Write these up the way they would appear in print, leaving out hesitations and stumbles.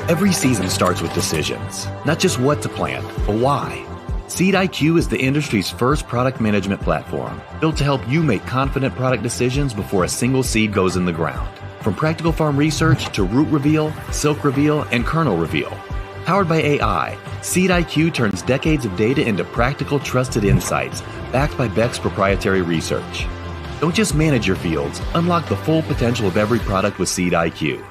Every season starts with decisions, not just what to plant, but why. Seed IQ is the industry's first product management platform, built to help you make confident product decisions before a single seed goes in the ground. From practical farm research to root reveal, silk reveal, and kernel reveal. Powered by AI, Seed IQ turns decades of data into practical, trusted insights, backed by Beck's proprietary research. Don't just manage your fields, unlock the full potential of every product with Seed IQ.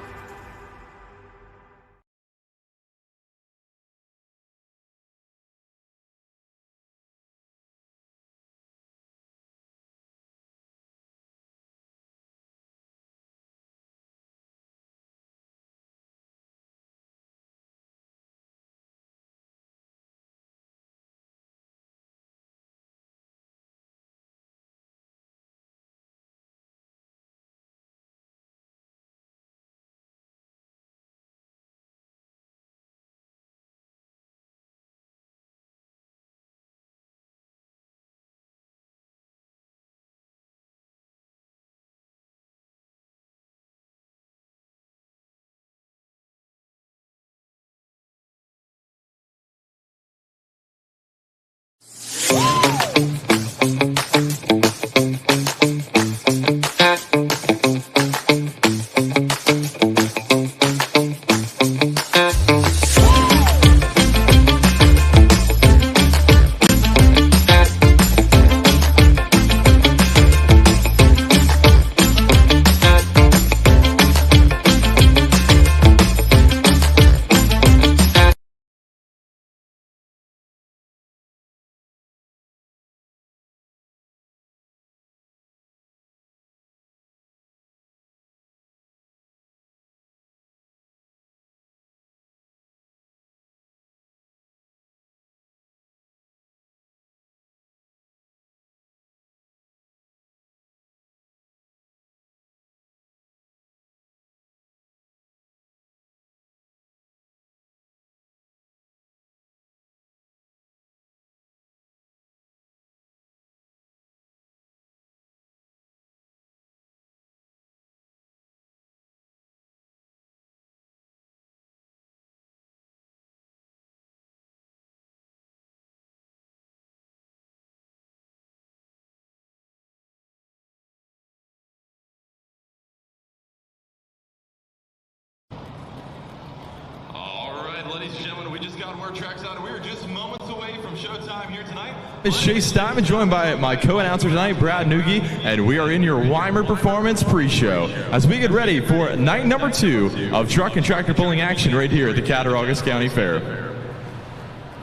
Ladies and gentlemen, we just got word tracks out. We are just moments away from showtime here tonight. It's Chase Diamond, joined by my co-announcer tonight, Brad Noogie, and we are in your Weimer Performance pre-show as we get ready for night number 2 of truck and tractor pulling action right here at the Cattaraugus County Fair.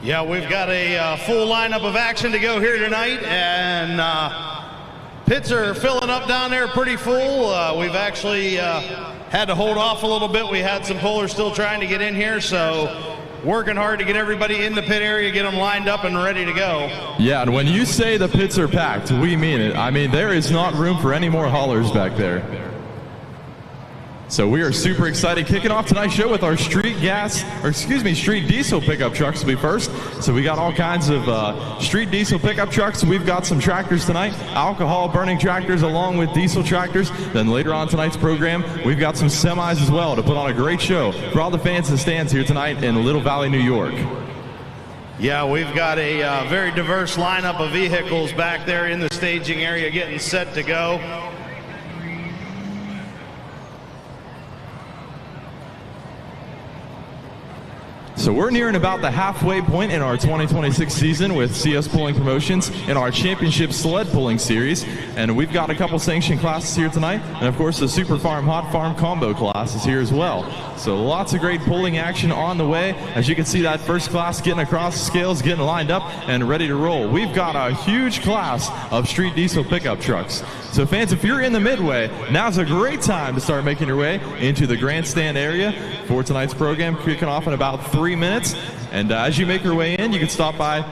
Yeah, we've got a full lineup of action to go here tonight, and pits are filling up down there pretty full. We've actually had to hold off a little bit. We had some pullers still trying to get in here, so working hard to get everybody in the pit area, get them lined up and ready to go. Yeah, and when you say the pits are packed, we mean it. I mean, there is not room for any more haulers back there. So we are super excited, kicking off tonight's show with our street diesel pickup trucks will be first. So we got all kinds of street diesel pickup trucks. We've got some tractors tonight, alcohol burning tractors along with diesel tractors. Then later on tonight's program, we've got some semis as well to put on a great show for all the fans and stands here tonight in Little Valley, New York. Yeah, we've got a very diverse lineup of vehicles back there in the staging area getting set to go. So we're nearing about the halfway point in our 2026 season with CS Pulling Promotions in our Championship Sled Pulling Series. And we've got a couple sanctioned classes here tonight. And of course, the Super Farm Hot Farm Combo class is here as well. So lots of great pulling action on the way. As you can see, that first class getting across the scales, getting lined up and ready to roll. We've got a huge class of street diesel pickup trucks. So fans, if you're in the Midway, now's a great time to start making your way into the grandstand area for tonight's program, kicking off in about 3 minutes. And as you make your way in, you can stop by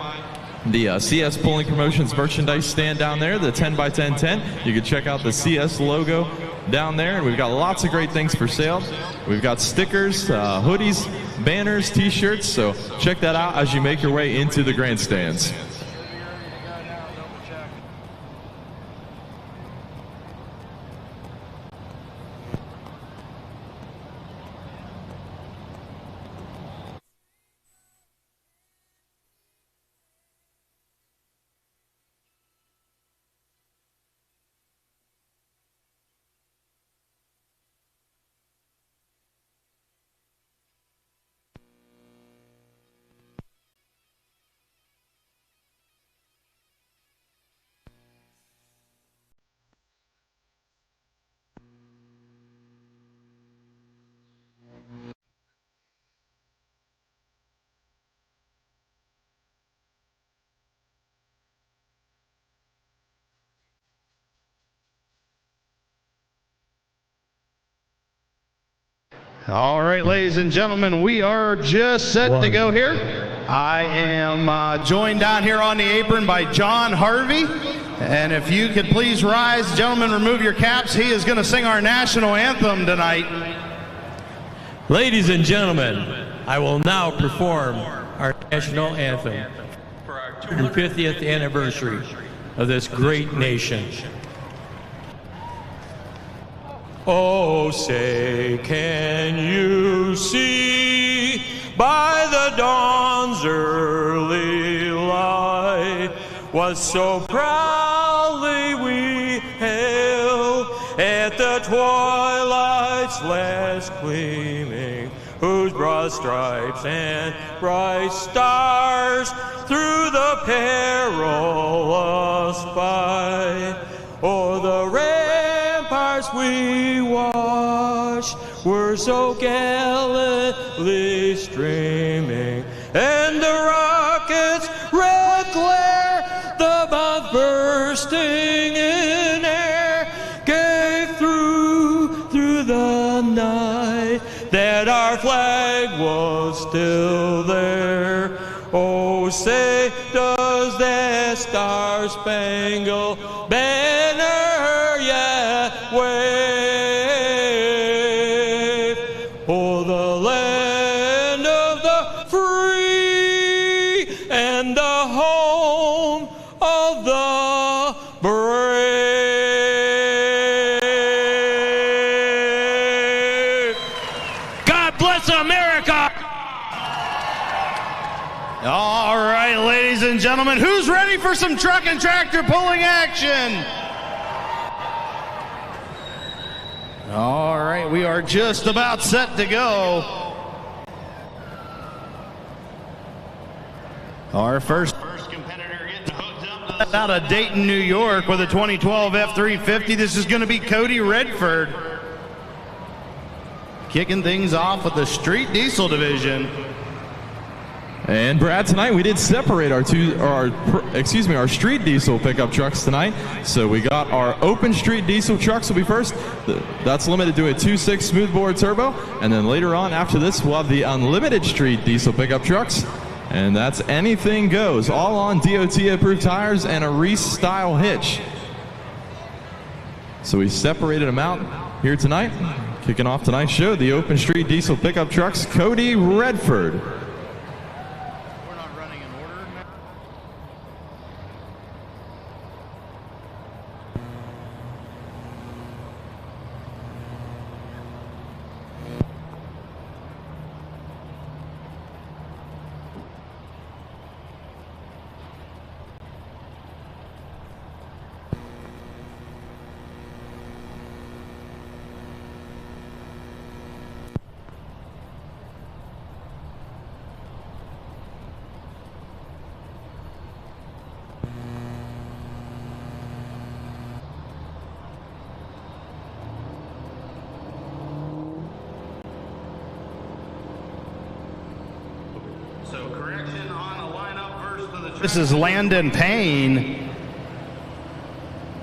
the CS Pulling Promotions merchandise stand down there, the 10x10 tent. You can check out the CS logo down there, and we've got lots of great things for sale. We've got stickers, hoodies, banners, t-shirts, so check that out as you make your way into the grandstands. All right, ladies and gentlemen, we are just set to go here. I am joined down here on the apron by John Harvey. And if you could please rise, gentlemen, remove your caps. He is going to sing our national anthem tonight. Ladies and gentlemen, I will now perform our national anthem for our 250th anniversary of this great nation. Oh, say, can you see by the dawn's early light what so proudly we hail at the twilight's last gleaming, whose broad stripes and bright stars through the perilous fight o'er the ramparts we watched were so gallantly streaming, and the rockets' red glare, the bomb bursting in air, gave through the night that our flag was still there. Oh, say, does that star-spangled banner yet wave o'er the land of the free and the home of the brave? God bless America! All right, ladies and gentlemen, who's ready for some truck and tractor pulling action? All right, we are just about set to go. Our first competitor getting hooked up out of Dayton, New York with a 2012 F-350. This is going to be Cody Redford. Kicking things off with the Street Diesel division. And Brad, tonight we did separate our street diesel pickup trucks tonight. So we got our open street diesel trucks will be first. That's limited to a 2.6 smoothbore turbo. And then later on after this, we'll have the unlimited street diesel pickup trucks. And that's anything goes, all on DOT approved tires and a Reese style hitch. So we separated them out here tonight. Kicking off tonight's show, the open street diesel pickup trucks, Cody Redford. So correction on the lineup first for the track. This is Landon Payne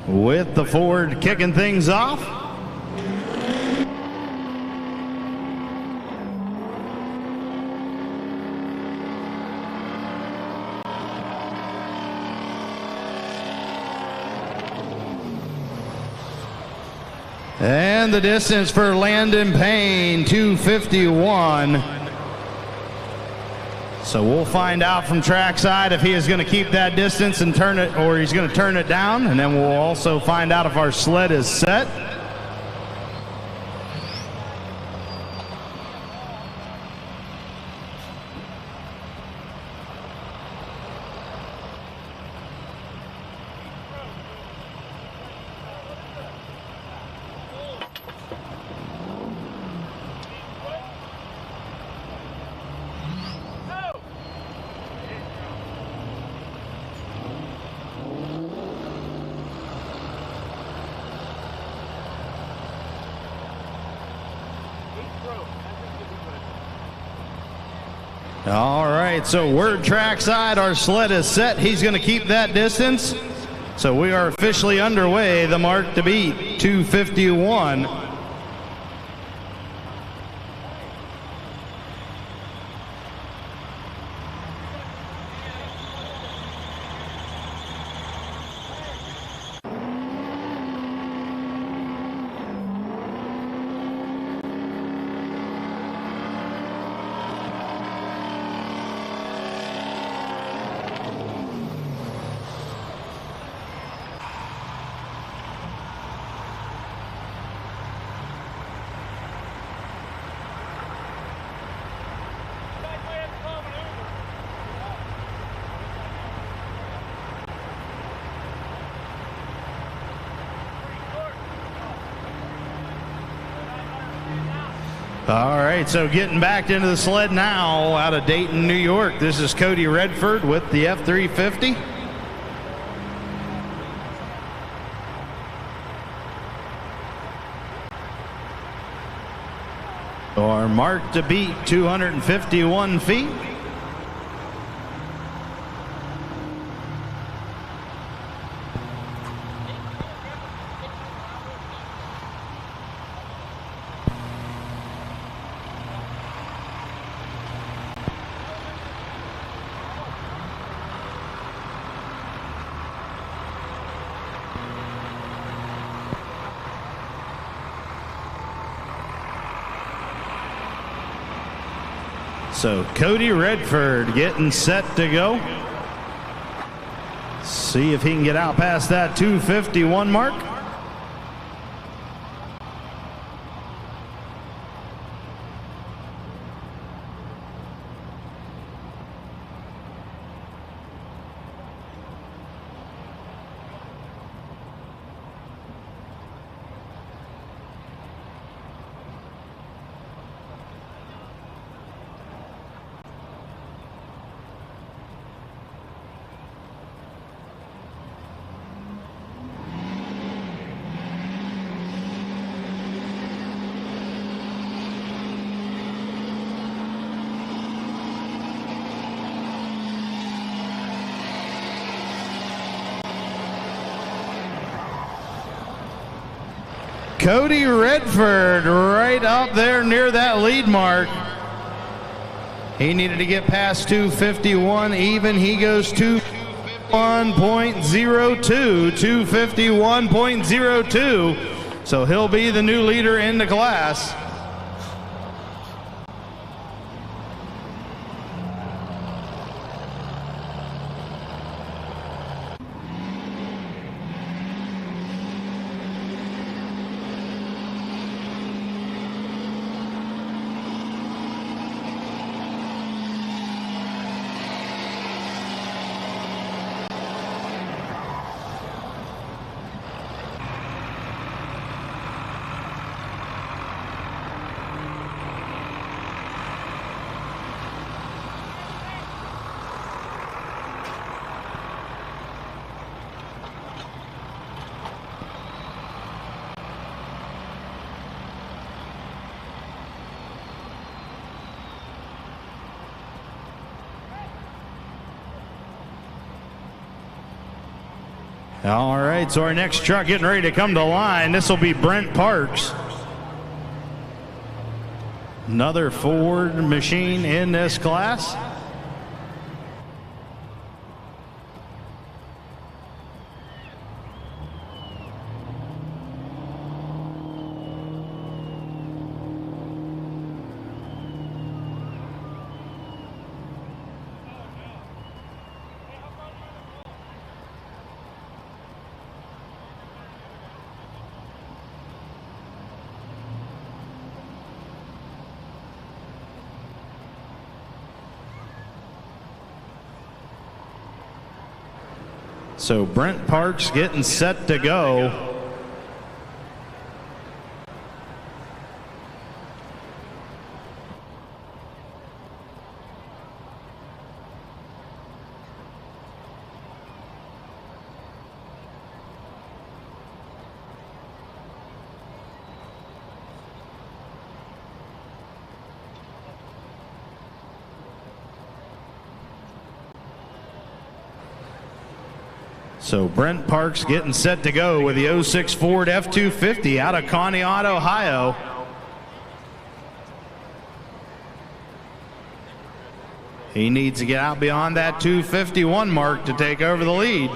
with the Ford kicking things off. And the distance for Landon Payne, 251. So we'll find out from trackside if he is going to keep that distance and turn it, or he's going to turn it down. And then we'll also find out if our sled is set. All right, so word trackside, our sled is set. He's going to keep that distance. So we are officially underway. The mark to beat, 251. All right, so getting back into the sled now out of Dayton, New York. This is Cody Redford with the F350. Our mark to beat, 251 feet. So Cody Redford getting set to go. See if he can get out past that 251 mark. Cody Redford right up there near that lead mark. He needed to get past 251 even. He goes 251.02, 251.02. So he'll be the new leader in the class. All right, so our next truck getting ready to come to line. This will be Brent Parks. Another Ford machine in this class. So Brent Parks getting set to go. So Brent Parks getting set to go with the 06 Ford F-250 out of Conneaut, Ohio. He needs to get out beyond that 251 mark to take over the lead.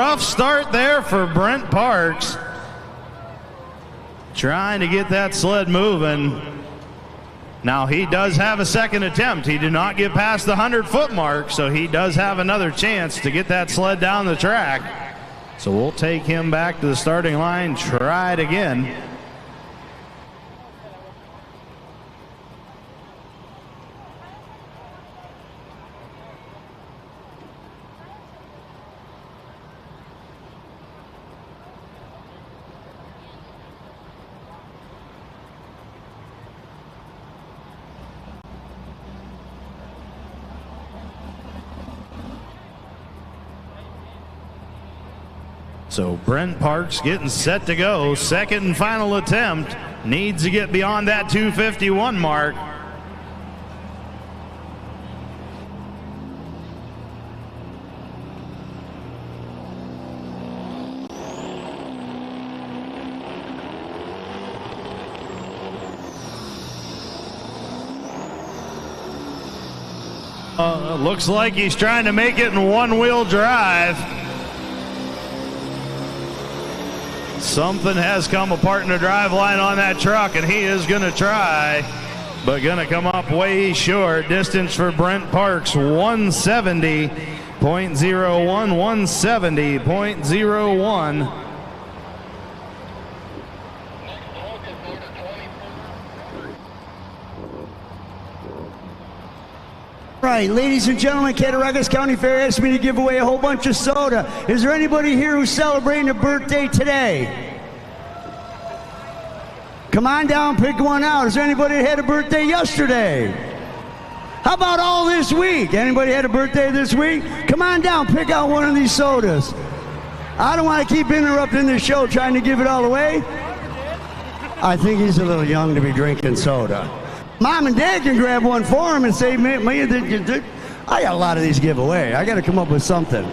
rough start there for Brent Parks. Trying to get that sled moving. Now he does have a second attempt. He did not get past the 100-foot mark, so he does have another chance to get that sled down the track. So we'll take him back to the starting line, try it again. So Brent Parks getting set to go. Second and final attempt. Needs to get beyond that 251 mark. Looks like he's trying to make it in one-wheel drive. Something has come apart in the drive line on that truck, and he is going to try, but going to come up way short. Distance for Brent Parks, 170.01, 170.01. Right, ladies and gentlemen, Cattaraugus County Fair asked me to give away a whole bunch of soda. Is there anybody here who's celebrating a birthday today? Come on down, pick one out. Is there anybody that had a birthday yesterday? How about all this week? Anybody had a birthday this week? Come on down, pick out one of these sodas. I don't want to keep interrupting the show trying to give it all away. I think he's a little young to be drinking soda. Mom and Dad can grab one for him and say, man, I got a lot of these giveaway. I got to come up with something.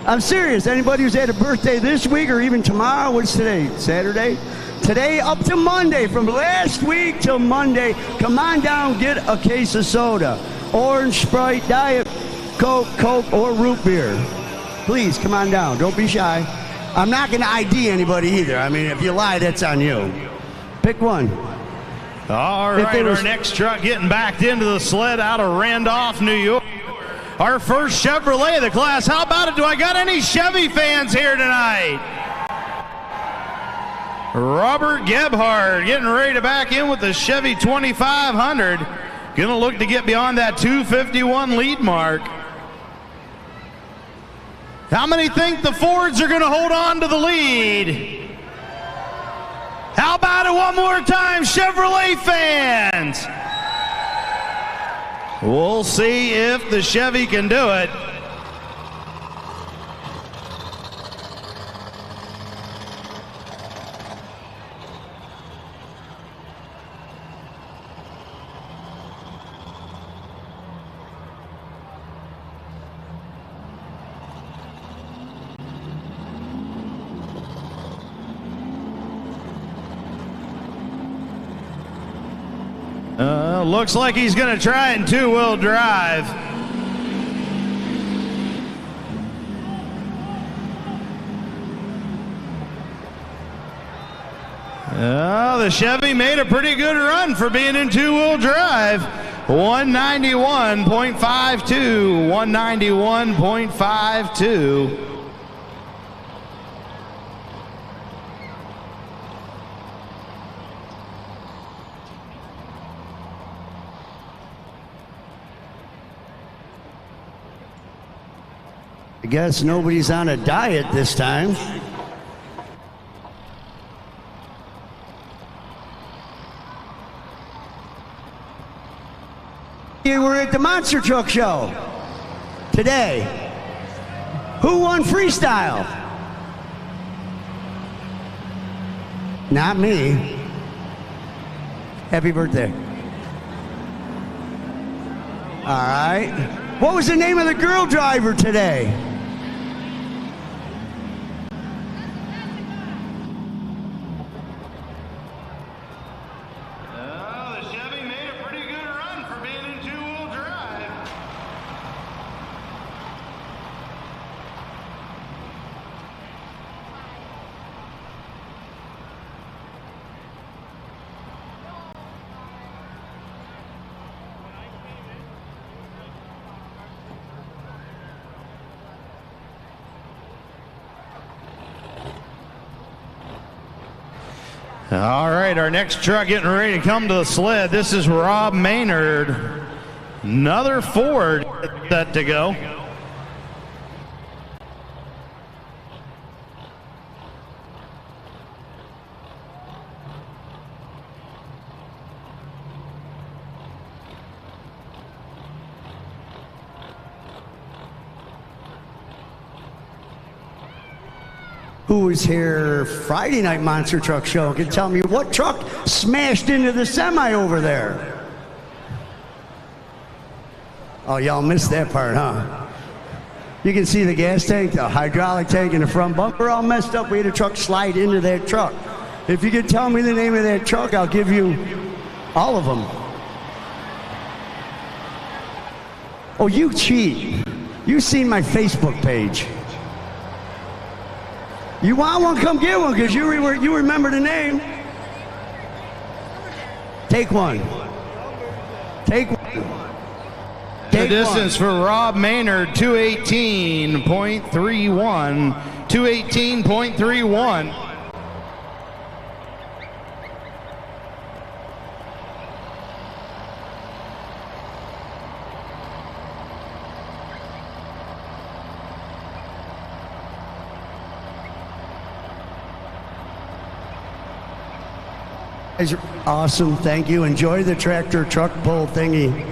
I'm serious. Anybody who's had a birthday this week or even tomorrow, what's today? Saturday? Today up to Monday, from last week till Monday, come on down, get a case of soda. Orange, Sprite, Diet, Coke, or root beer. Please, come on down. Don't be shy. I'm not going to ID anybody either. I mean, if you lie, that's on you. Pick one. All right, our next truck getting backed into the sled out of Randolph, New York. Our first Chevrolet of the class. How about it? Do I got any Chevy fans here tonight? Robert Gebhardt getting ready to back in with the Chevy 2500. Going to look to get beyond that 251 lead mark. How many think the Fords are going to hold on to the lead? How about it one more time, Chevrolet fans? We'll see if the Chevy can do it. Looks like he's going to try it in two-wheel drive. The Chevy made a pretty good run for being in two-wheel drive. 191.52, 191.52. I guess nobody's on a diet this time. You were at the Monster Truck Show today. Who won freestyle? Not me. Happy birthday. All right. What was the name of the girl driver today? The Chevy made a pretty good run for being in two-wheel drive. All right, our next truck getting ready to come to the sled. This is Rob Maynard. Another Ford set to go. Who was here Friday night monster truck show can tell me what truck smashed into the semi over there. Oh, y'all missed that part, huh? You can see the gas tank, the hydraulic tank, and the front bumper all messed up. We had a truck slide into that truck. If you could tell me the name of that truck, I'll give you all of them. Oh, you cheat. You've seen my Facebook page. You want one? Come get one, because you remember the name. Take one. Take one. The distance for Rob Maynard, 218.31. 218.31. Awesome, thank you. Enjoy the tractor truck pull thingy.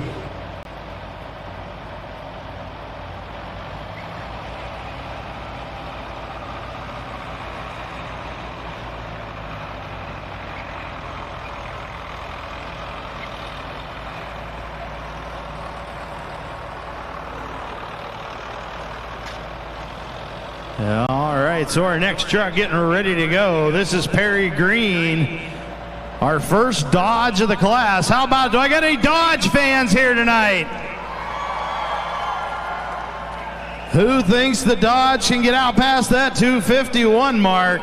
All right, so our next truck getting ready to go. This is Perry Green, our first Dodge of the class. How about, do I got any Dodge fans here tonight? Who thinks the Dodge can get out past that 251 mark?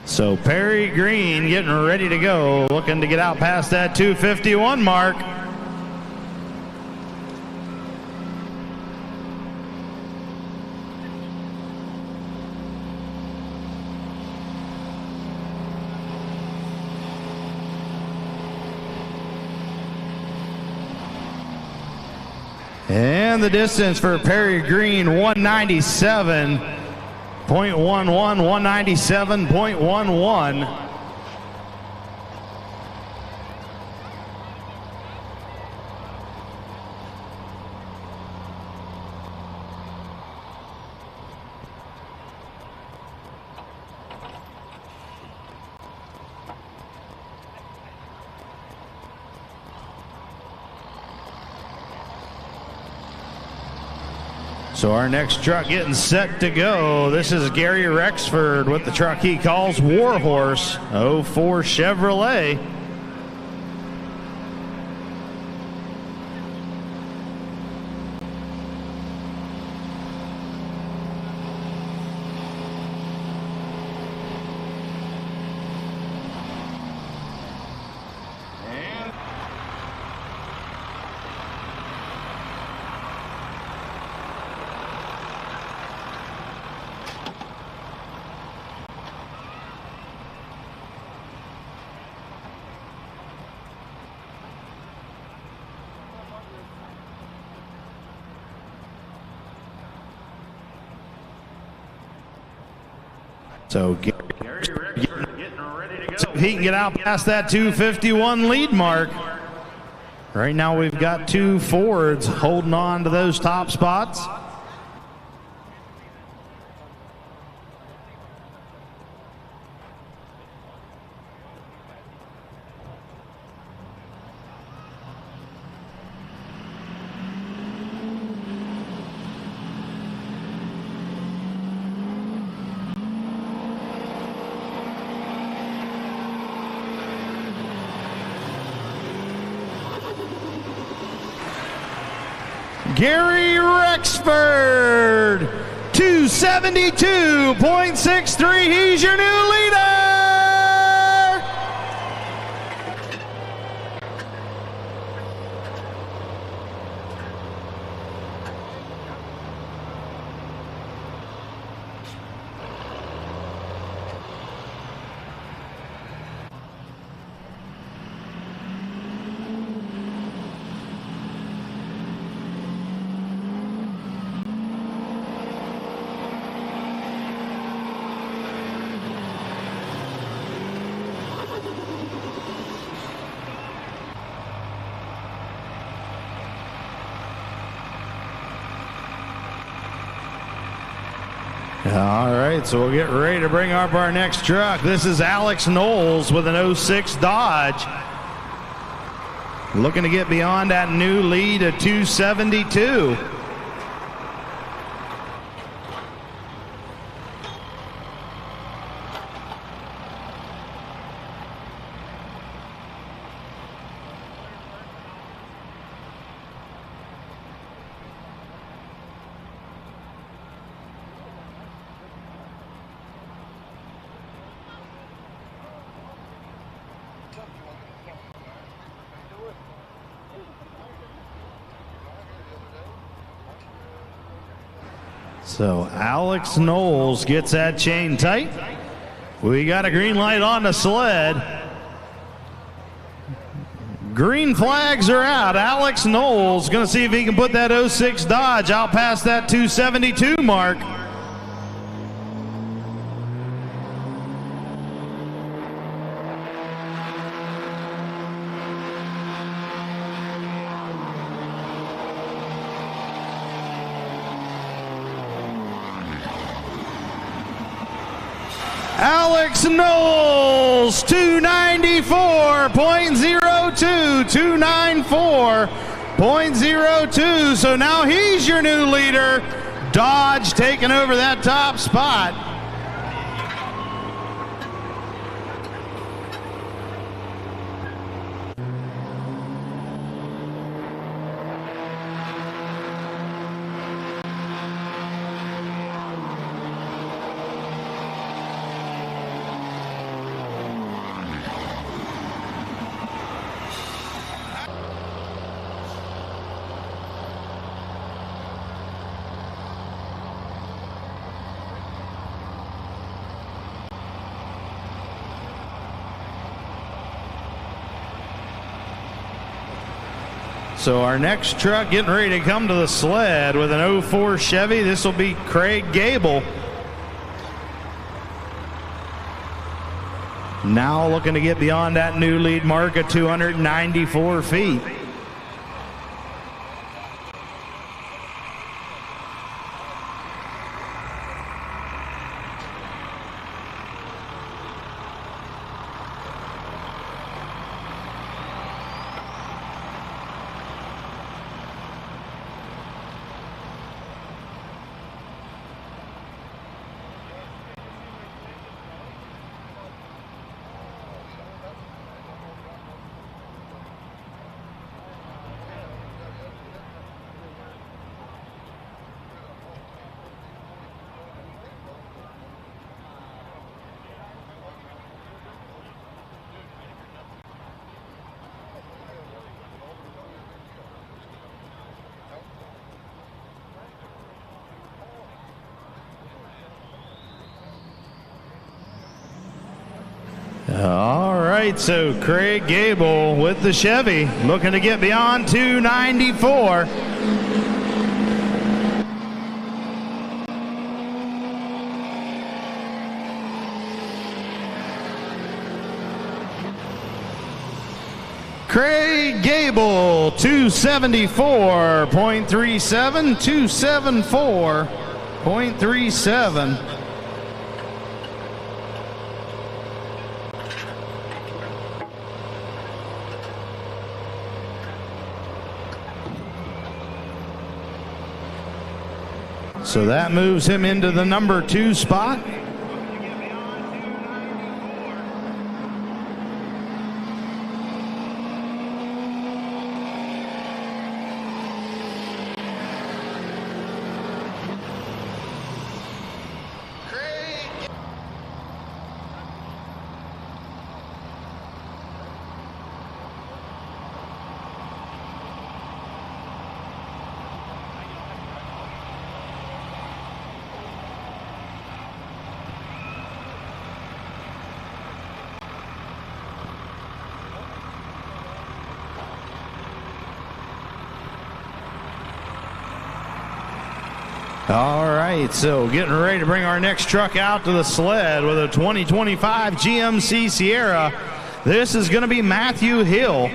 So Perry Green getting ready to go, looking to get out past that 251 mark. And the distance for Perry Green, 197.11, 197.11. So our next truck getting set to go. This is Gary Rexford with the truck he calls Warhorse, 04 Chevrolet. So he can get out past that 251 lead mark. Right now we've got two Fords holding on to those top spots. Gary Rexford, 272.63. He's your new leader. All right, so we'll get ready to bring up our next truck. This is Alex Knowles with an 06 Dodge. Looking to get beyond that new lead of 272. So Alex Knowles gets that chain tight. We got a green light on the sled. Green flags are out. Alex Knowles going to see if he can put that 06 Dodge out past that 272 mark. Alex Knowles, 294.02, 294.02. So now he's your new leader. Dodge taking over that top spot. So our next truck getting ready to come to the sled with an 04 Chevy. This will be Craig Gable. Now looking to get beyond that new lead mark of 294 feet. All right, so Craig Gable with the Chevy looking to get beyond 294. Craig Gable, 274.37, 274.37. So that moves him into the number 2 spot. All right, so getting ready to bring our next truck out to the sled with a 2025 GMC Sierra. This is going to be Matthew Hill.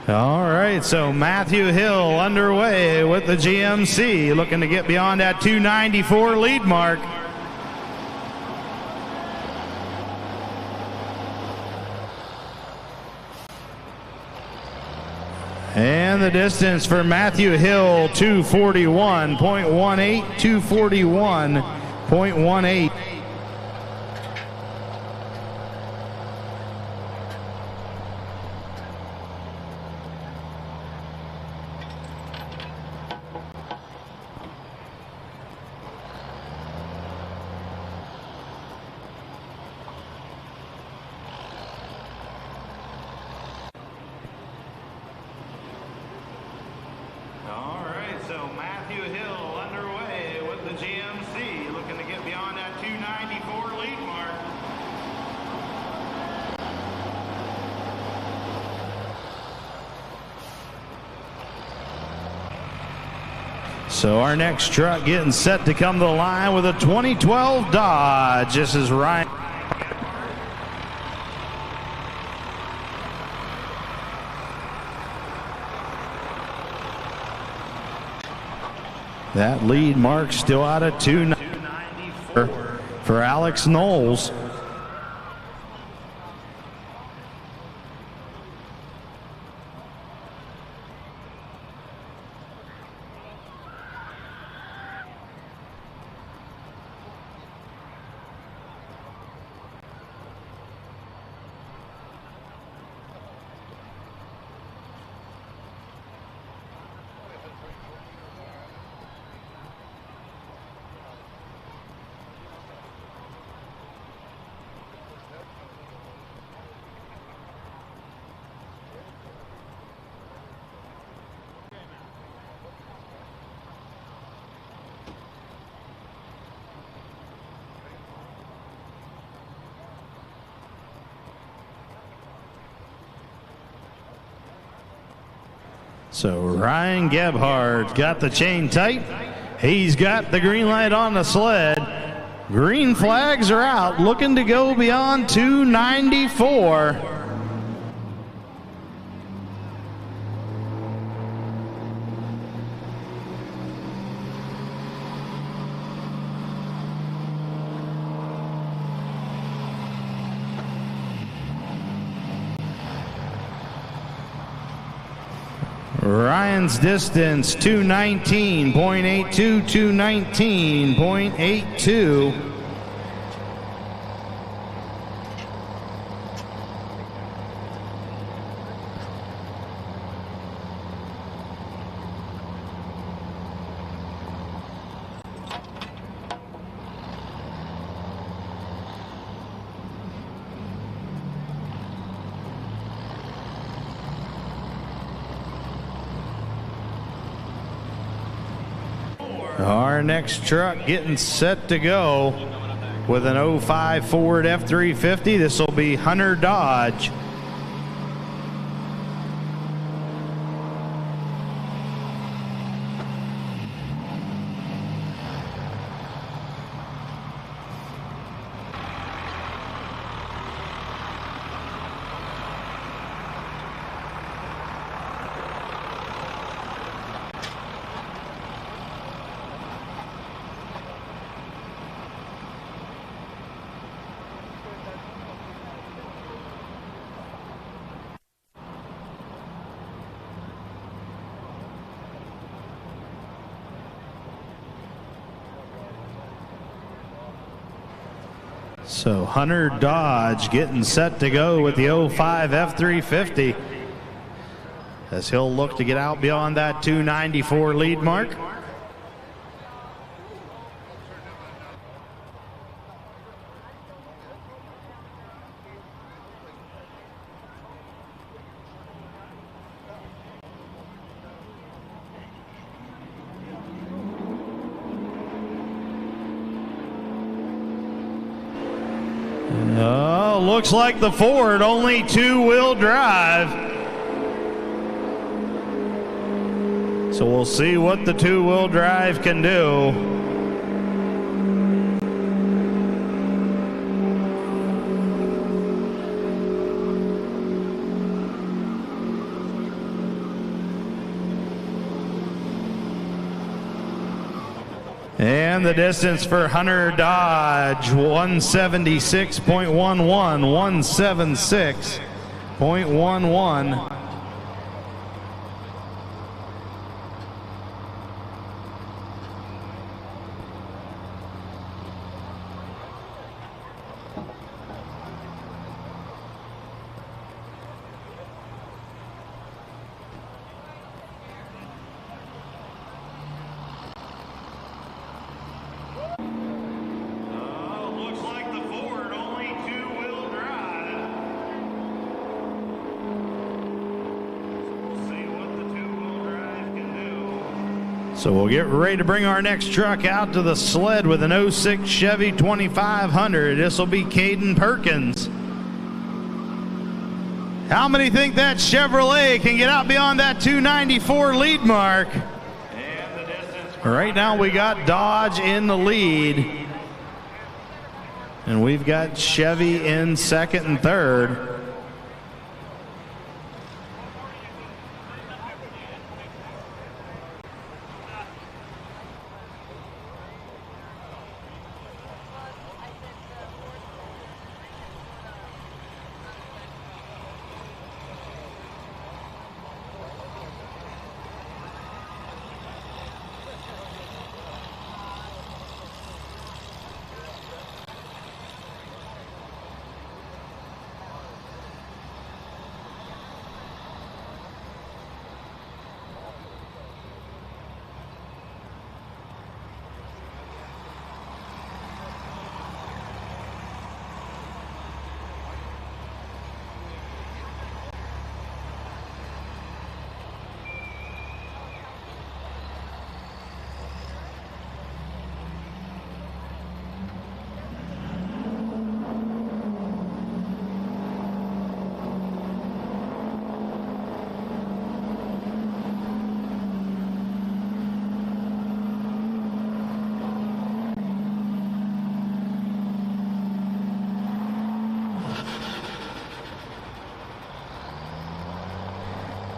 All right, so Matthew Hill underway with the GMC, looking to get beyond that 294 lead mark. And the distance for Matthew Hill, 241.18, 241.18. So our next truck getting set to come to the line with a 2012 Dodge. This is Ryan. That lead mark still out of 294 for Alex Knowles. So Ryan Gebhardt got the chain tight. He's got the green light on the sled. Green flags are out, looking to go beyond 294. Ryan's distance 219.82, 219.82. Our next truck getting set to go with an 05 Ford F-350. This will be Hunter Dodge. So Hunter Dodge getting set to go with the 05 F350 as he'll look to get out beyond that 294 lead mark. Oh, looks like the Ford only two-wheel drive. So we'll see what the two-wheel drive can do. And the distance for Hunter Dodge, 176.11, 176.11. So we'll get ready to bring our next truck out to the sled with an 06 Chevy 2500. This will be Caden Perkins. How many think that Chevrolet can get out beyond that 294 lead mark? Right now we got Dodge in the lead. And we've got Chevy in second and third.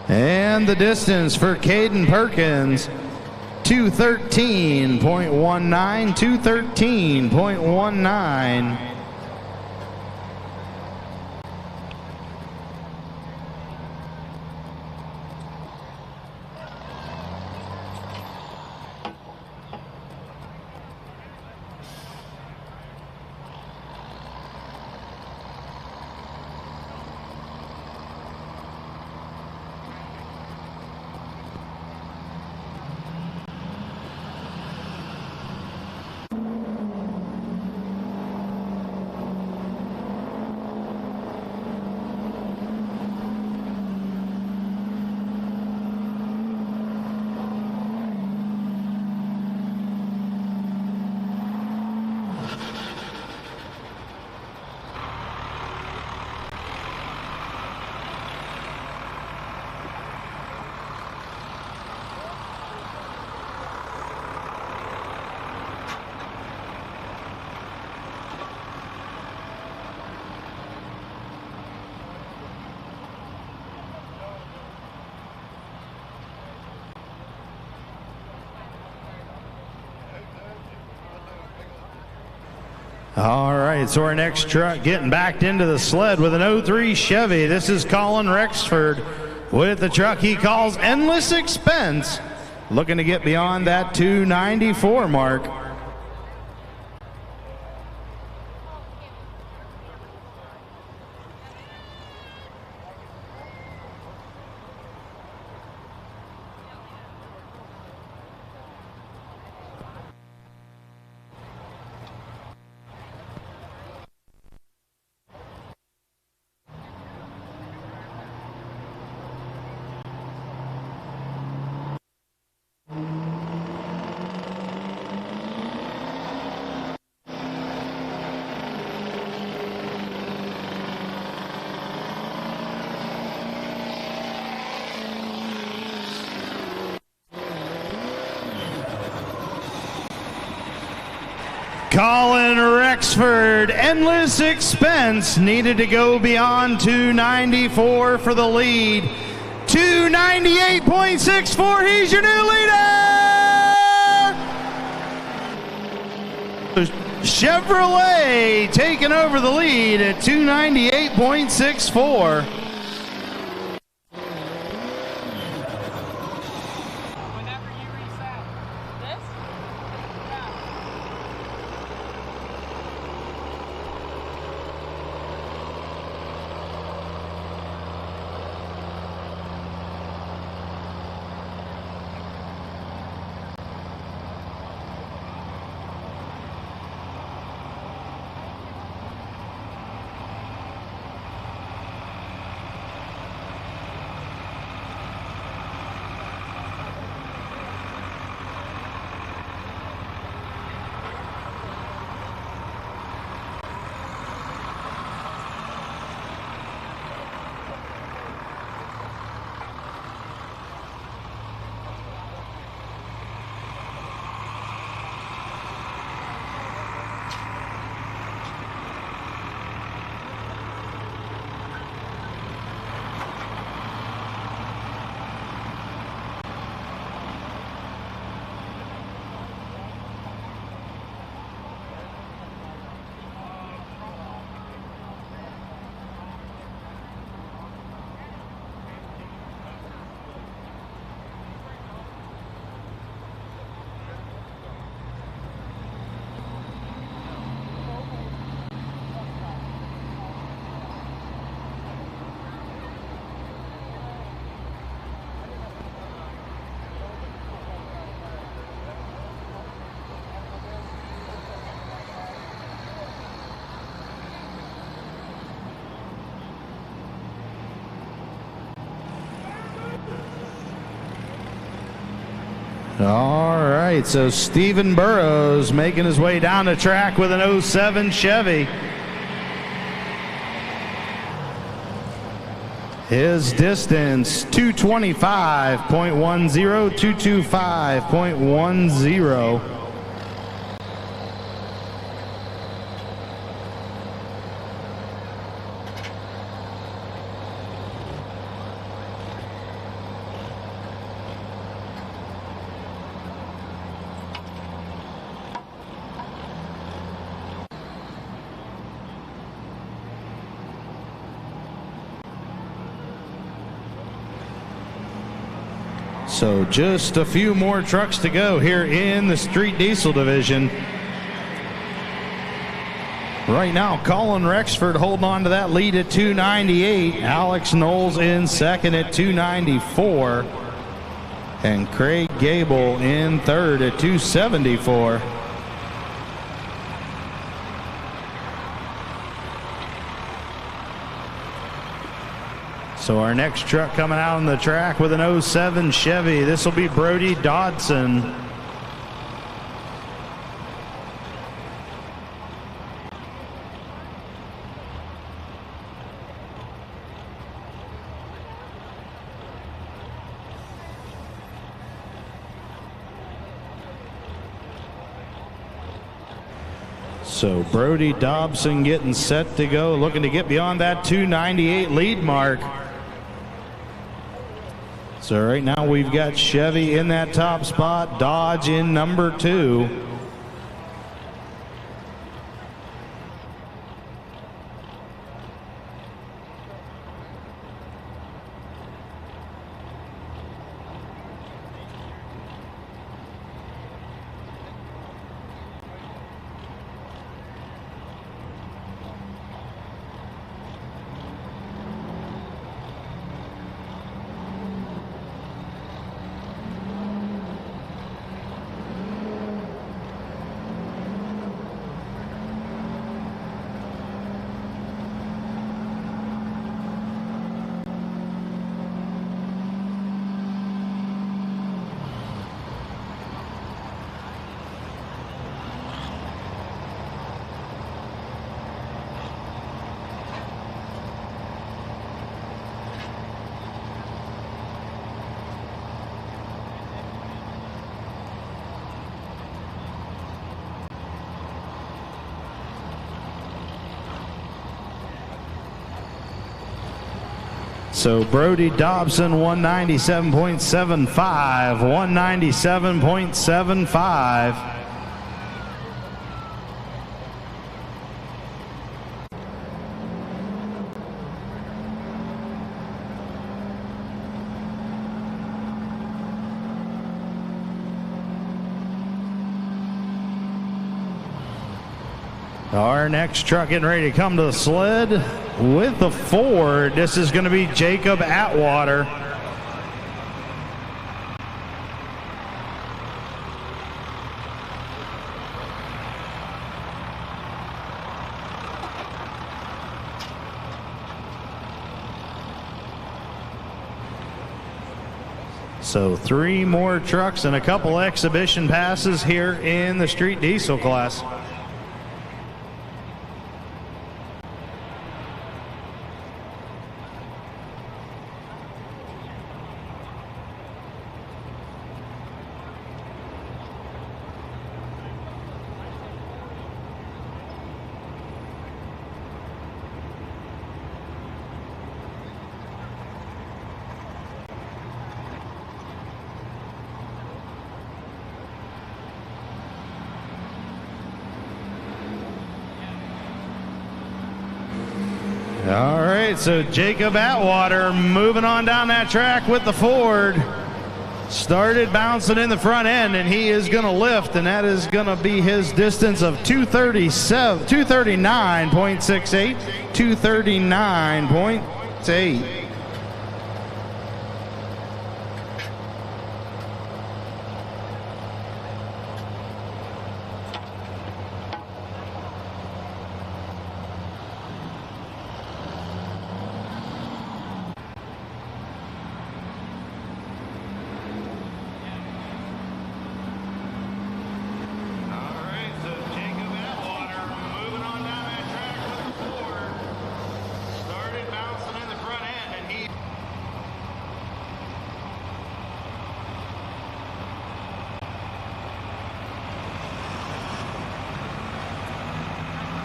And the distance for Caden Perkins, 213.19, 213.19. All right, so our next truck getting backed into the sled with an 03 Chevy. This is Colin Rexford with the truck he calls Endless Expense, looking to get beyond that 294 mark. Colin Rexford, Endless Expense, needed to go beyond 294 for the lead. 298.64, he's your new leader! Chevrolet taking over the lead at 298.64. All right, so Stephen Burrows making his way down the track with an 07 Chevy. His distance, 225.10, 225.10. So just a few more trucks to go here in the Street Diesel division. Right now, Colin Rexford holding on to that lead at 298. Alex Knowles in second at 294. And Craig Gable in third at 274. So our next truck coming out on the track with an 07 Chevy. This will be Brody Dodson. So Brody Dobson getting set to go, looking to get beyond that 298 lead mark. So right now we've got Chevy in that top spot, Dodge in number 2. So Brody Dobson, 197.75, 197.75. Our next truck getting ready to come to the sled with the Ford. This is going to be Jacob Atwater. So 3 more trucks and a couple exhibition passes here in the street diesel class. All right, so Jacob Atwater moving on down that track with the Ford. Started bouncing in the front end, and he is going to lift, and that is going to be his distance of 239.68, 239.8.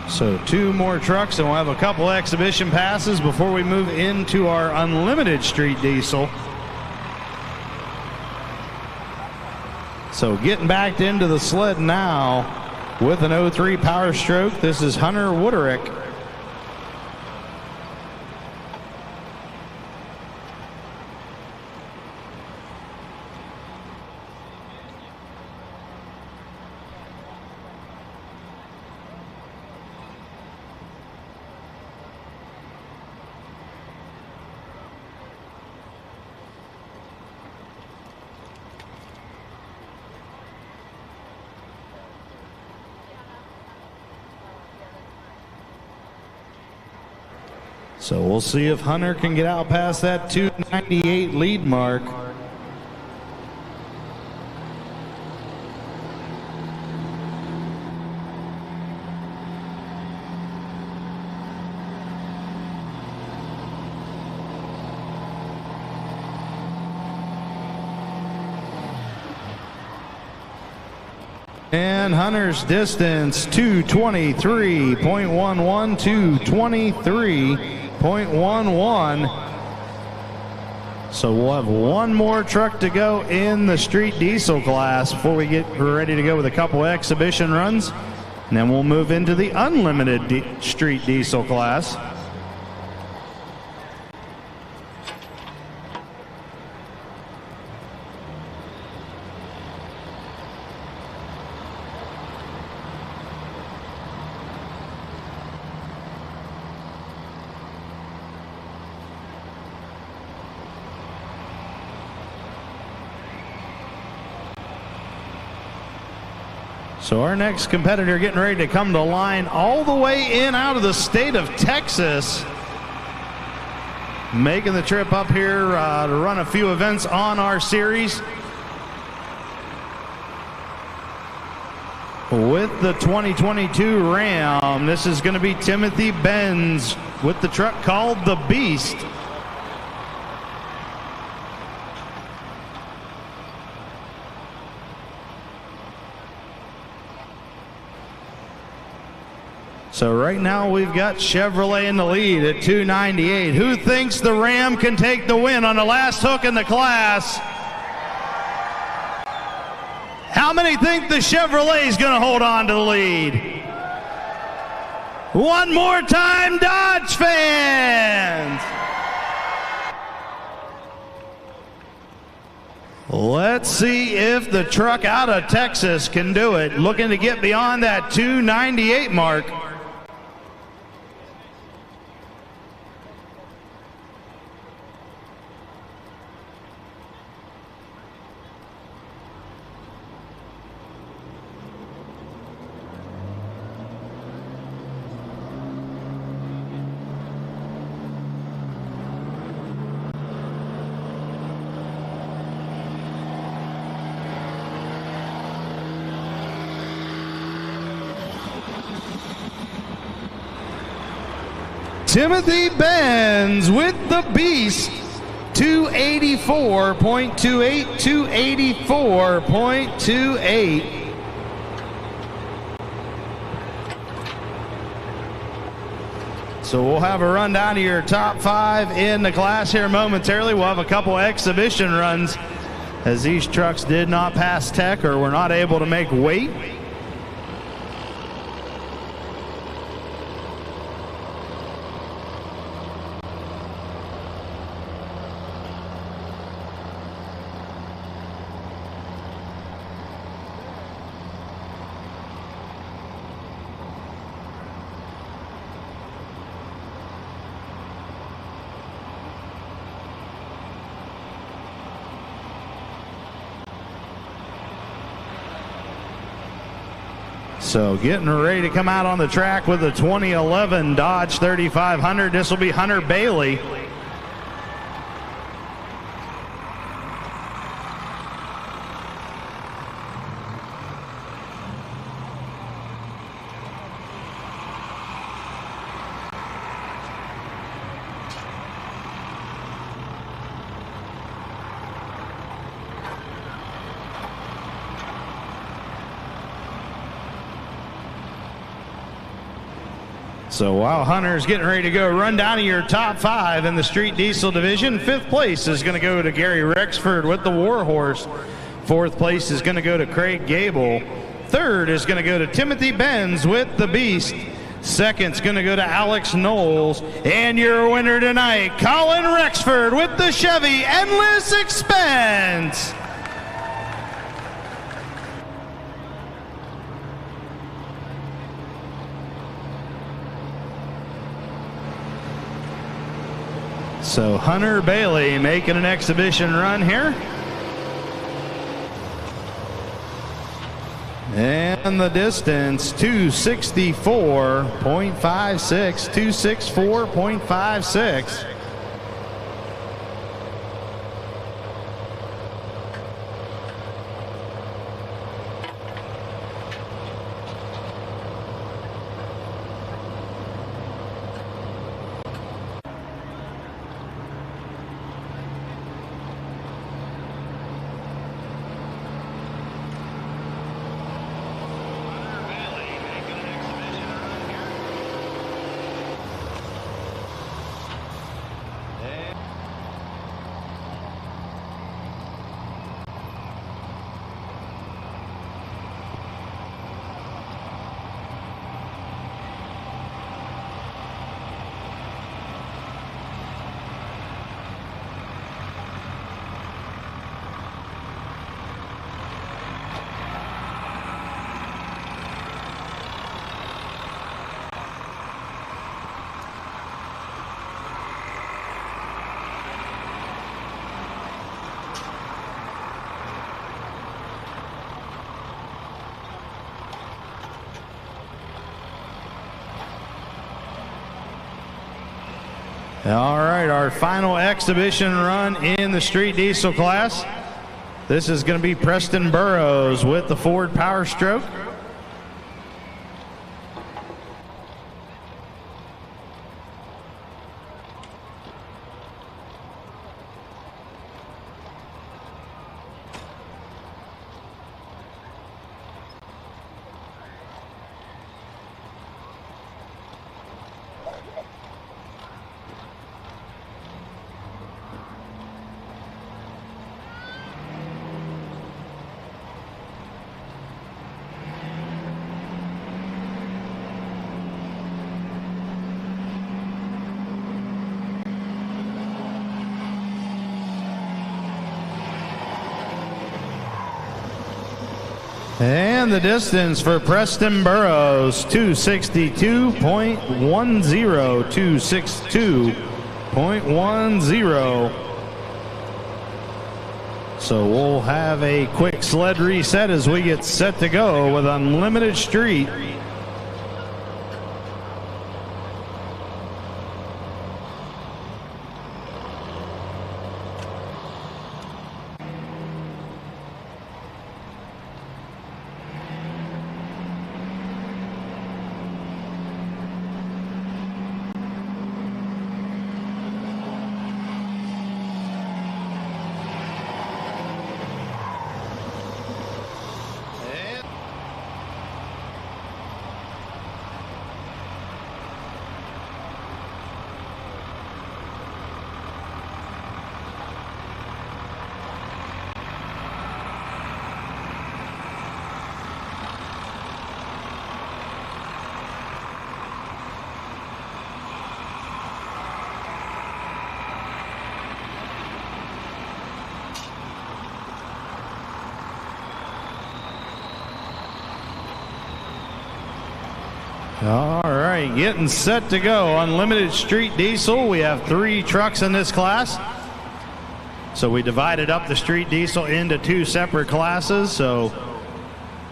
So 2 more trucks, and we'll have a couple exhibition passes before we move into our unlimited street diesel. So getting back into the sled now with an 03 Power Stroke. This is Hunter Wooderick. So we'll see if Hunter can get out past that 298 lead mark. And Hunter's distance, 223.11, 223.11. So we'll have 1 more truck to go in the street diesel class before we get ready to go with a couple exhibition runs. And then we'll move into the unlimited street diesel class. So our next competitor getting ready to come to line all the way in out of the state of Texas. Making the trip up here to run a few events on our series. With the 2022 Ram, this is going to be Timothy Benz with the truck called the Beast. So right now we've got Chevrolet in the lead at 298. Who thinks the Ram can take the win on the last hook in the class? How many think the Chevrolet is going to hold on to the lead? One more time, Dodge fans! Let's see if the truck out of Texas can do it. Looking to get beyond that 298 mark. Timothy Benz with the Beast, 284.28, 284.28. So we'll have a rundown of your top 5 in the class here momentarily. We'll have a couple exhibition runs as these trucks did not pass tech or were not able to make weight. So getting ready to come out on the track with the 2011 Dodge 3500. This will be Hunter Bailey. So while Hunter's getting ready to go, run down to your top 5 in the street diesel division. 5th place is going to go to Gary Rexford with the Warhorse. 4th place is going to go to Craig Gable. 3rd is going to go to Timothy Benz with the Beast. 2nd's going to go to Alex Knowles. And your winner tonight, Colin Rexford with the Chevy Endless Expense. So Hunter Bailey making an exhibition run here. And the distance, 264.56, 264.56. All right, our final exhibition run in the street diesel class. This is going to be Preston Burrows with the Ford Power Stroke. And the distance for Preston Burrows, 262.10, 262.10. So we'll have a quick sled reset as we get set to go with Unlimited Street. All right, getting set to go. Unlimited Street Diesel. We have 3 trucks in this class. So we divided up the Street Diesel into 2 separate classes. So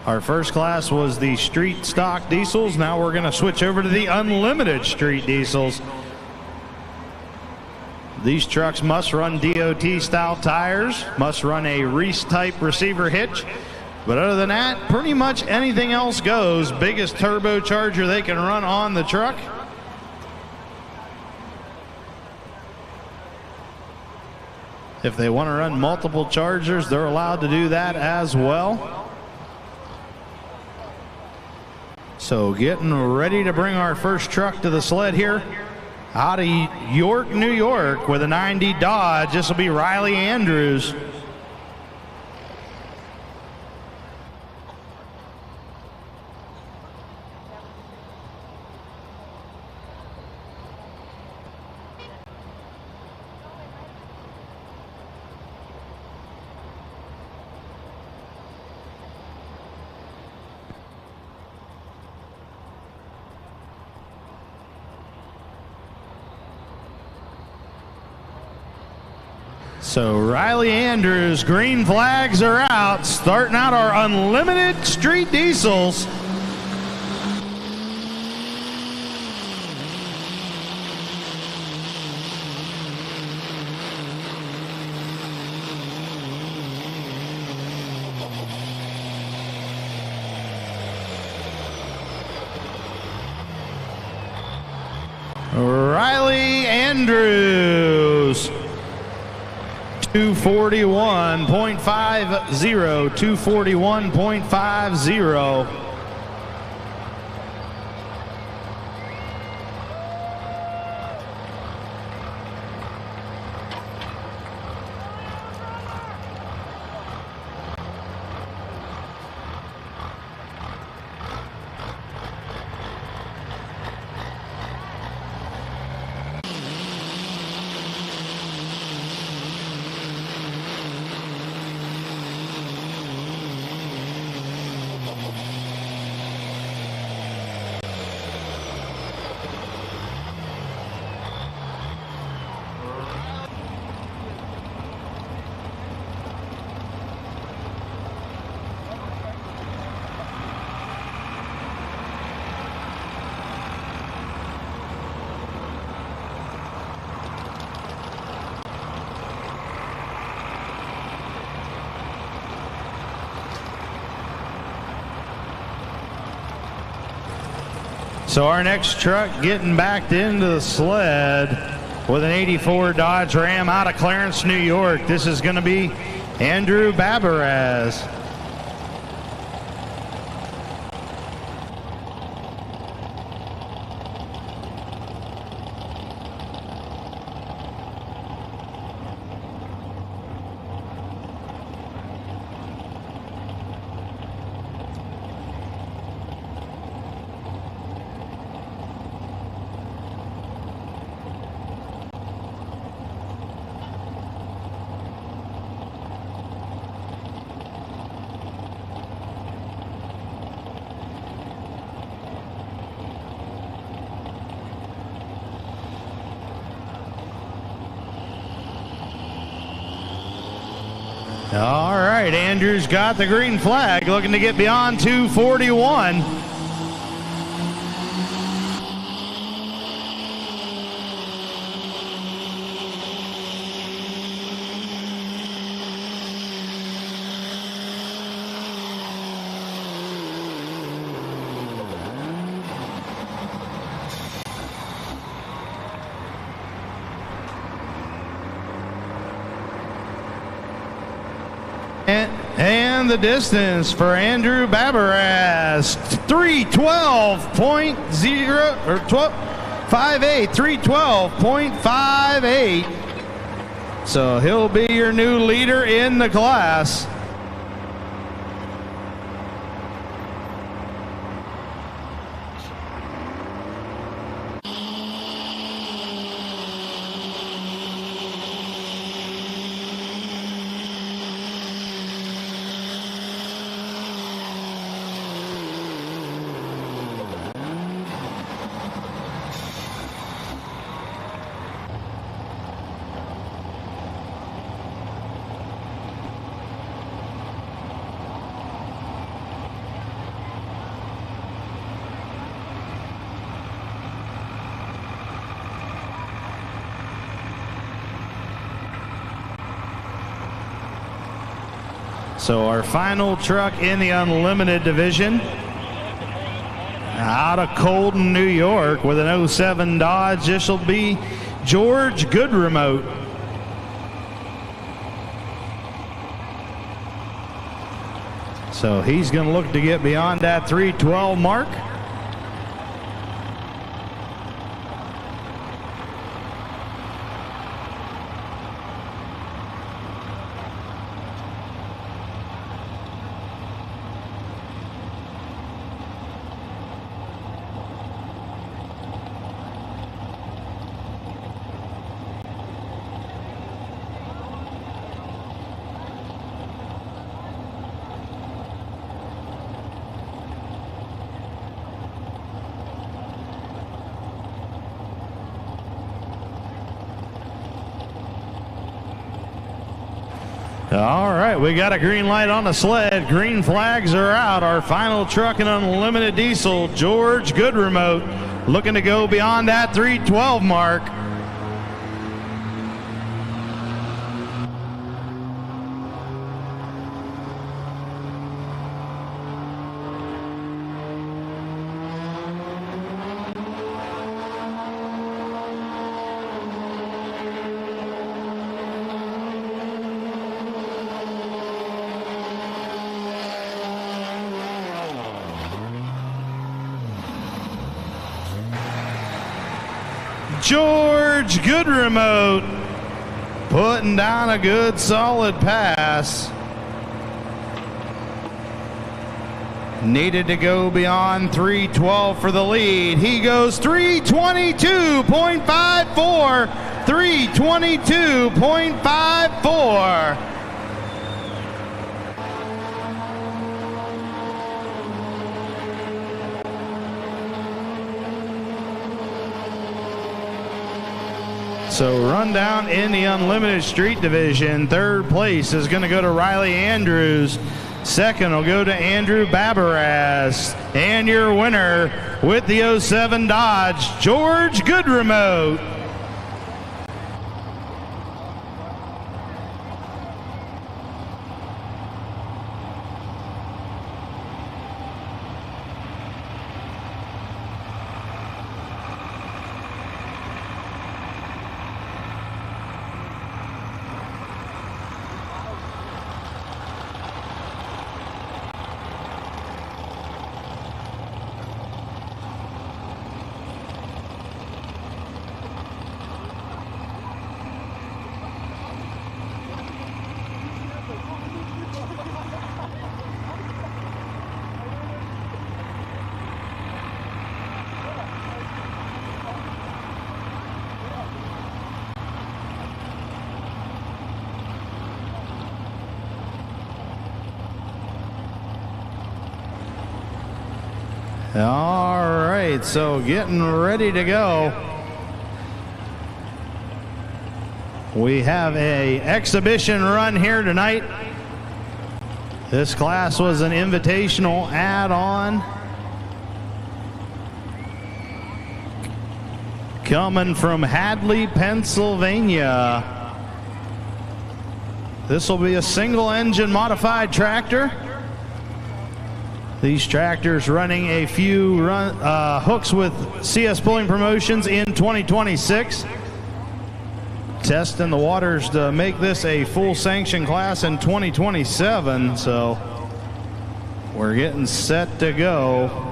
our first class was the Street Stock Diesels. Now we're going to switch over to the Unlimited Street Diesels. These trucks must run DOT style tires, must run a Reese type receiver hitch. But other than that, pretty much anything else goes. Biggest turbocharger they can run on the truck. If they want to run multiple chargers, they're allowed to do that as well. So getting ready to bring our first truck to the sled here. Out of York, New York with a 90 Dodge. This will be Riley Andrews. So Riley Andrews, green flags are out, starting out our Unlimited Street Diesels. Riley Andrews. 241.50, 241.50. So our next truck getting backed into the sled with an 84 Dodge Ram out of Clarence, New York. This is going to be Andrew Babaraz. All right, Andrews got the green flag, looking to get beyond 241. And the distance for Andrew Babaras, 312.0 or 58, 312.58. So he'll be your new leader in the class. So our final truck in the Unlimited division, out of Colton, New York, with an 07 Dodge, this will be George Goodremote. So he's going to look to get beyond that 312 mark. All right, we got a green light on the sled. Green flags are out. Our final truck in Unlimited Diesel, George Goodremote, looking to go beyond that 312 mark. George Goodremote putting down a good solid pass. Needed to go beyond 312 for the lead. He goes 322.54. 322.54. So rundown in the Unlimited Street Division. Third place is going to go to Riley Andrews. Second will go to Andrew Babaras. And your winner with the 07 Dodge, George Goodremote. All right, so getting ready to go. We have a exhibition run here tonight This class was an invitational add-on. Coming from Hadley, Pennsylvania. This will be a single-engine modified tractor. These tractors running a few hooks with CS Pulling Promotions in 2026. Testing the waters to make this a full sanction class in 2027. So we're getting set to go.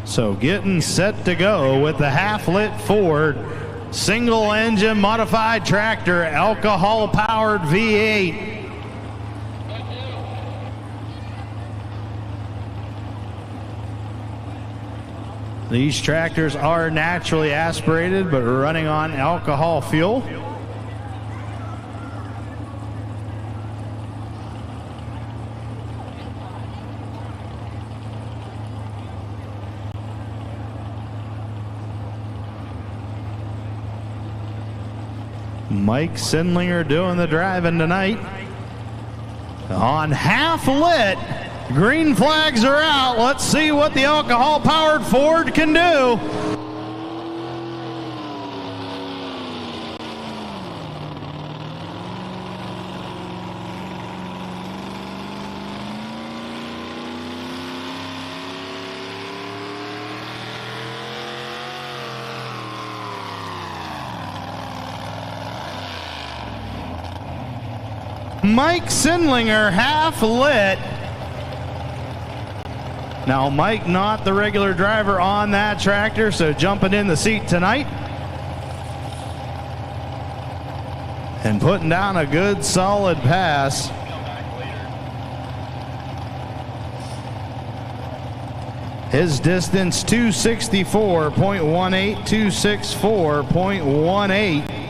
So getting set to go with the half-lit Ford single-engine modified tractor, alcohol-powered V8. These tractors are naturally aspirated but running on alcohol fuel. Mike Sindlinger doing the driving tonight. On half lit, green flags are out. Let's see what the alcohol-powered Ford can do. Mike Sindlinger, half lit. Now Mike not the regular driver on that tractor, so jumping in the seat tonight and putting down a good solid pass. His distance 264.18, 264.18.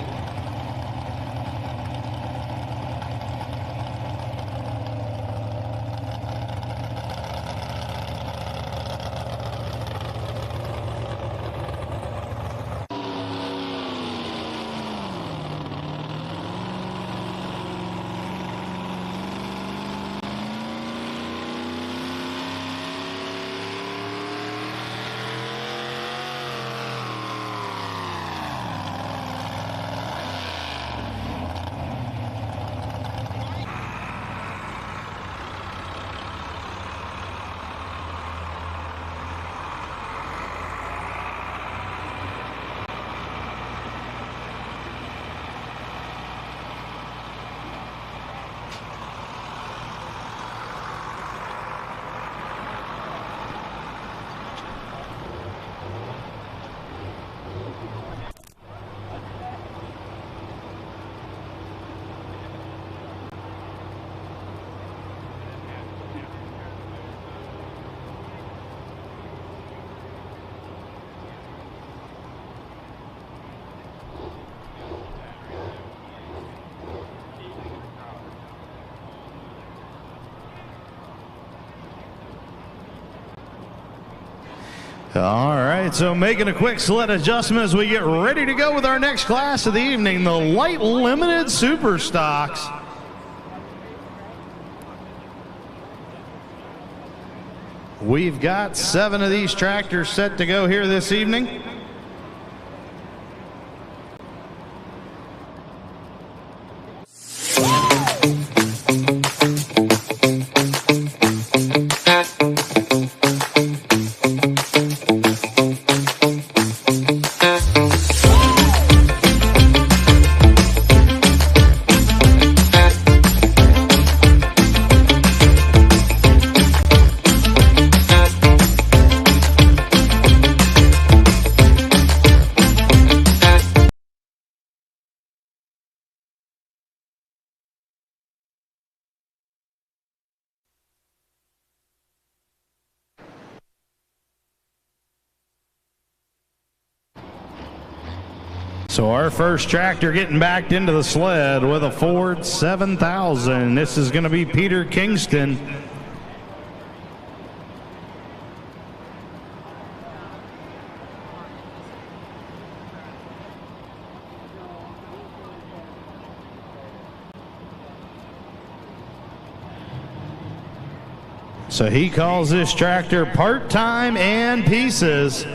All right, so making a quick sled adjustment as we get ready to go with our next class of the evening, the Light Limited Super Stocks. We've got 7 of these tractors set to go here this evening. So our first tractor getting backed into the sled with a Ford 7000. This is going to be Peter Kingston. So he calls this tractor part-time and pieces.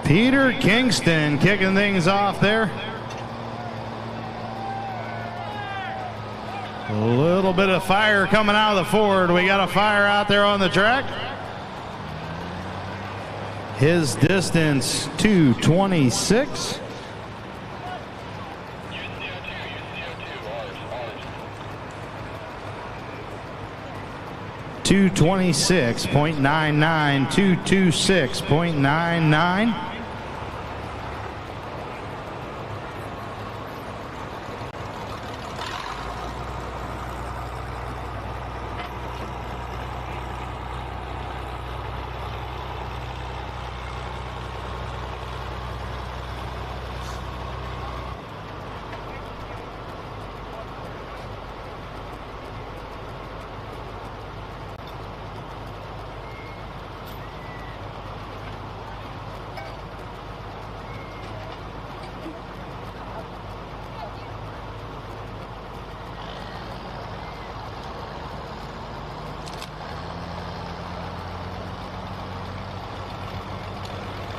Peter Kingston kicking things off there. A little bit of fire coming out of the Ford. We got a fire out there on the track. His distance 2:26. .99, 226.99.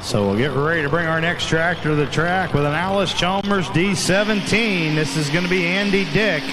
So we'll get ready to bring our next tractor to the track with an Alice Chalmers D17. This is going to be Andy Dick.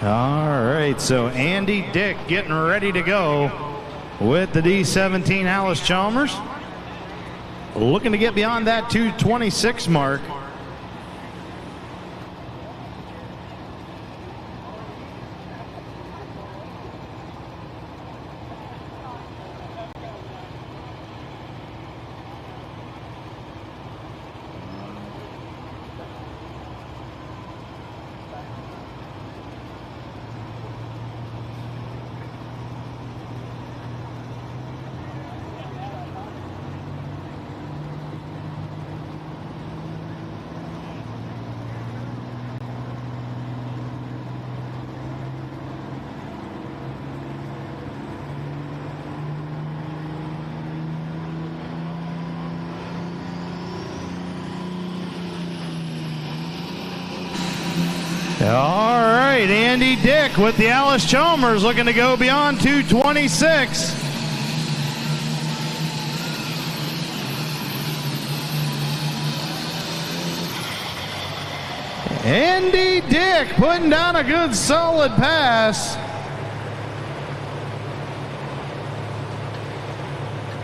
All right, so Andy Dick getting ready to go with the D17 Alice Chalmers. Looking to get beyond that 226 mark. All right, Andy Dick with the Alice Chalmers looking to go beyond 226. Andy Dick putting down a good solid pass.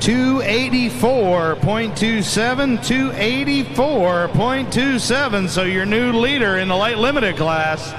284.27, 284.27. So your new leader in the light limited class.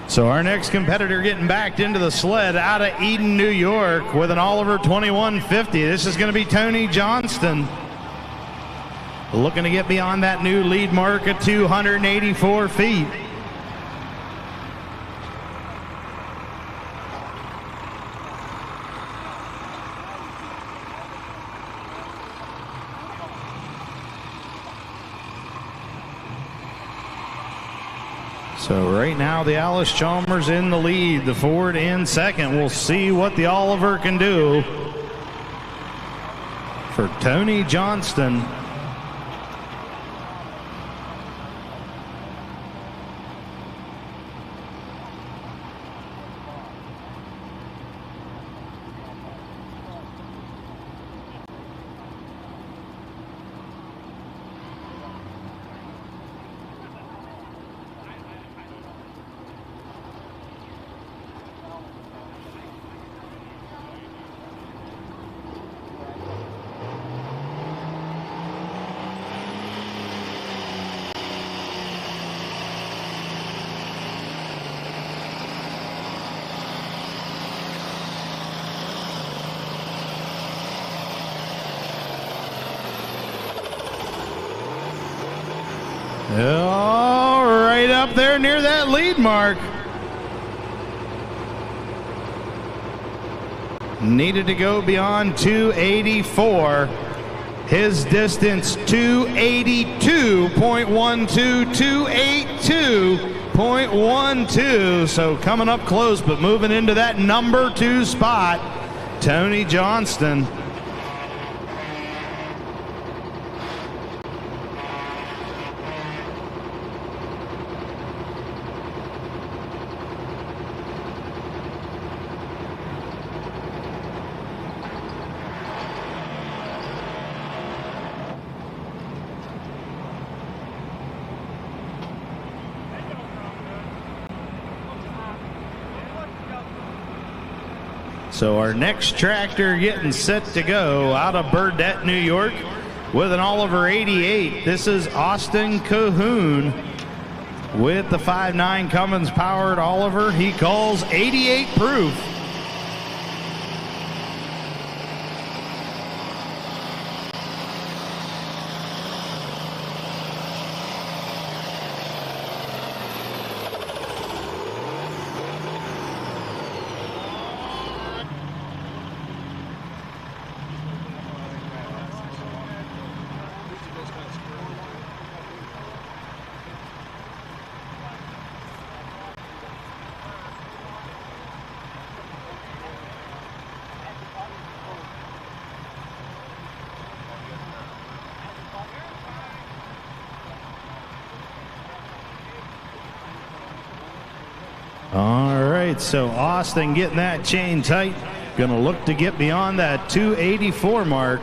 So our next competitor getting backed into the sled out of Eden, New York with an Oliver 2150. This is going to be Tony Johnston. Looking to get beyond that new lead mark of 284 feet. So right now the Alice Chalmers in the lead, the Ford in second. We'll see what the Oliver can do for Tony Johnston. Oh, right up there near that lead mark. Needed to go beyond 284. His distance 282.12, 282.12. So coming up close, but moving into that number 2 spot, Tony Johnston. So our next tractor getting set to go out of Burdett, New York with an Oliver 88. This is Austin Cahoon with the 5.9 Cummins powered Oliver. He calls 88 proof. All right, so Austin getting that chain tight. Going to look to get beyond that 284 mark.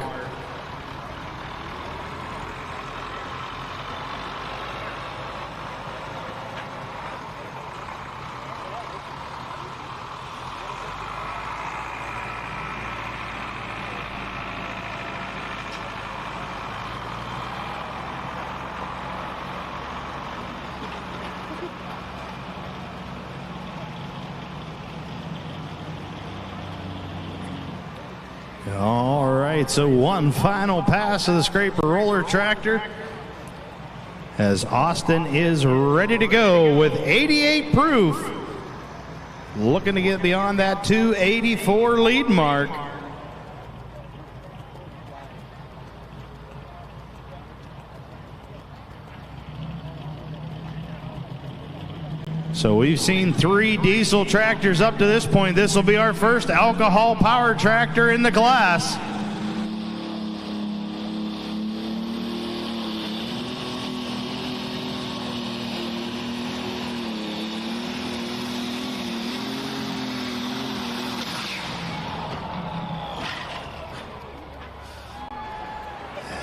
right, so one final pass of the scraper roller tractor as Austin is ready to go with 88 proof. Looking to get beyond that 284 lead mark. So we've seen 3 diesel tractors up to this point. This will be our first alcohol power tractor in the class.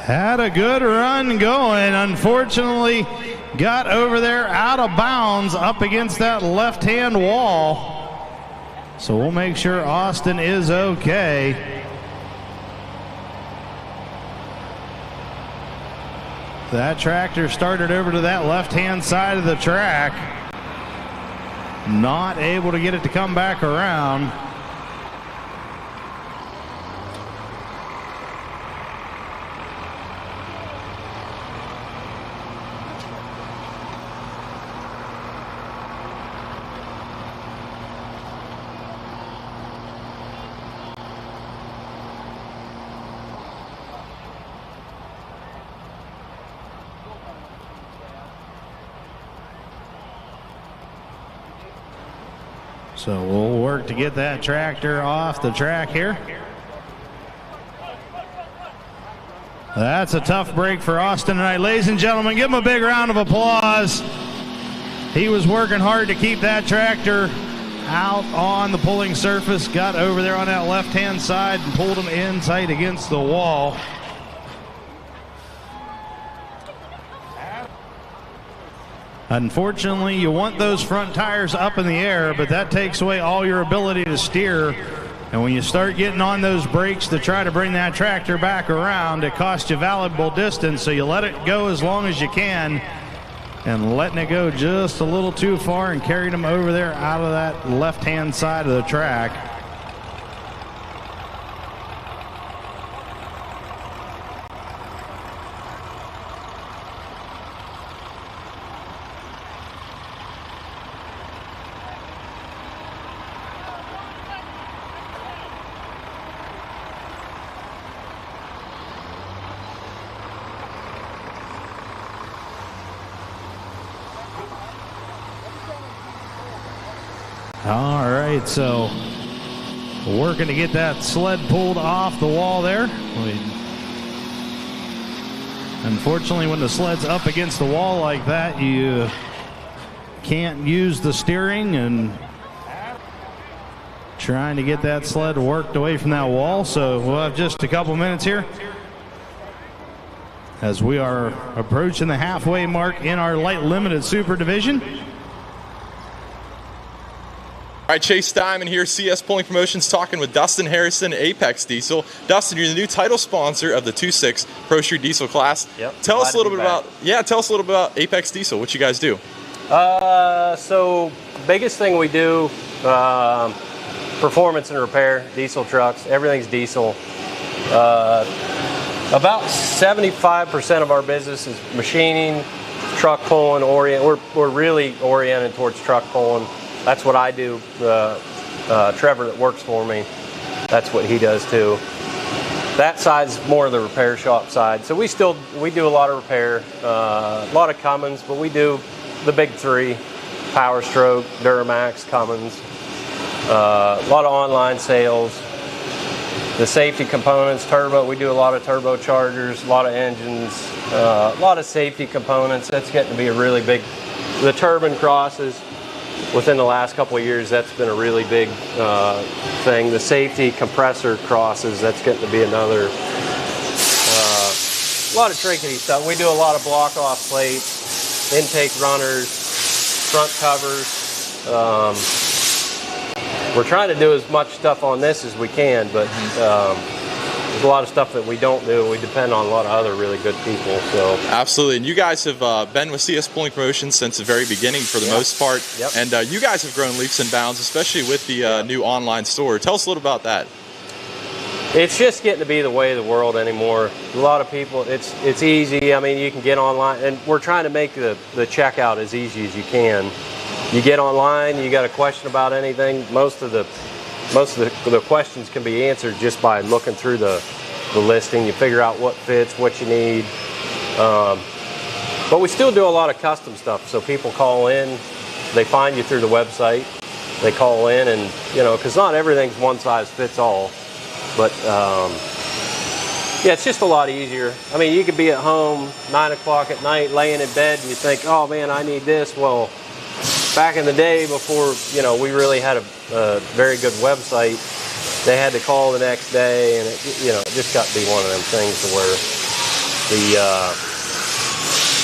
Had a good run going. Unfortunately, got over there out of bounds up against that left-hand wall. So we'll make sure Austin is okay. That tractor started over to that left-hand side of the track. Not able to get it to come back around. So we'll work to get that tractor off the track here. That's a tough break for Austin tonight. Ladies and gentlemen, give him a big round of applause. He was working hard to keep that tractor out on the pulling surface. Got over there on that left-hand side and pulled him in tight against the wall. Unfortunately, you want those front tires up in the air, but that takes away all your ability to steer. And when you start getting on those brakes to try to bring that tractor back around, it costs you valuable distance. So you let it go as long as you can, and letting it go just a little too far and carried them over there out of that left-hand side of the track. All right, so working to get that sled pulled off the wall there. Unfortunately, when the sled's up against the wall like that, you can't use the steering, and trying to get that sled worked away from that wall. So we'll have just a couple minutes here as we are approaching the halfway mark in our light limited super division. All right, Chase Diamond here, CS Pulling Promotions, talking with Dustin Harrison, Apex Diesel. Dustin, you're the new title sponsor of the 2.6 Pro Street Diesel class. Yep. Tell us a little bit about Apex Diesel, what you guys do. So biggest thing we do, performance and repair, diesel trucks, everything's diesel. About 75% of our business is machining, truck pulling, we're really oriented towards truck pulling. That's what I do. Trevor that works for me, that's what he does too. That side's more of the repair shop side. So we do a lot of repair, a lot of Cummins, but we do the big 3, Power Stroke, Duramax, Cummins, a lot of online sales. The safety components, turbo, we do a lot of turbochargers, a lot of engines, a lot of safety components. That's getting to be a really big, the turbine crosses. Within the last couple of years, that's been a really big thing. The safety compressor crosses, that's getting to be another. A lot of trinkety stuff. We do a lot of block-off plates, intake runners, front covers. We're trying to do as much stuff on this as we can, but there's a lot of stuff that we don't do. We depend on a lot of other really good people. So absolutely, and you guys have been with CS Pulling Promotions since the very beginning for the most part. Yep. And you guys have grown leaps and bounds, especially with the new online store. Tell us a little about that. It's just getting to be the way of the world anymore. A lot of people, it's easy. I mean, you can get online, and we're trying to make the checkout as easy as you can. You get online, you got a question about anything, most of the questions can be answered just by looking through the listing. You figure out what fits, what you need. But we still do a lot of custom stuff. So people call in, they find you through the website, they call in, and because not everything's one size fits all. But yeah, it's just a lot easier. I mean, you could be at home 9 o'clock at night, laying in bed, and you think, oh man, I need this. Well, back in the day, before we really had a very good website, they had to call the next day, and it just got to be one of them things to where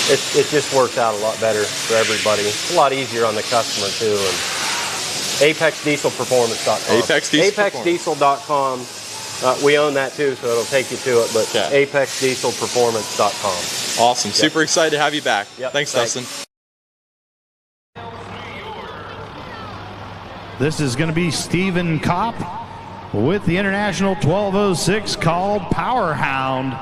it just works out a lot better for everybody. It's a lot easier on the customer too. And ApexDieselPerformance.com. ApexDiesel.com. We own that too, so it'll take you to it. But ApexDieselPerformance.com. Awesome. Yep. Super excited to have you back. Yep. Thanks, Dustin. This is going to be Stephen Kopp with the International 1206 called Power Hound.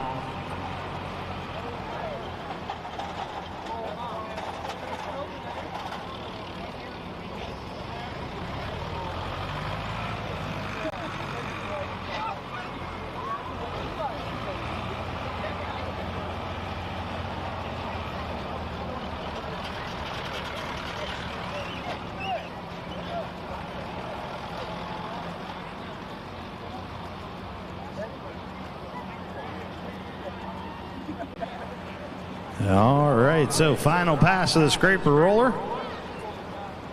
All right, so final pass of the scraper roller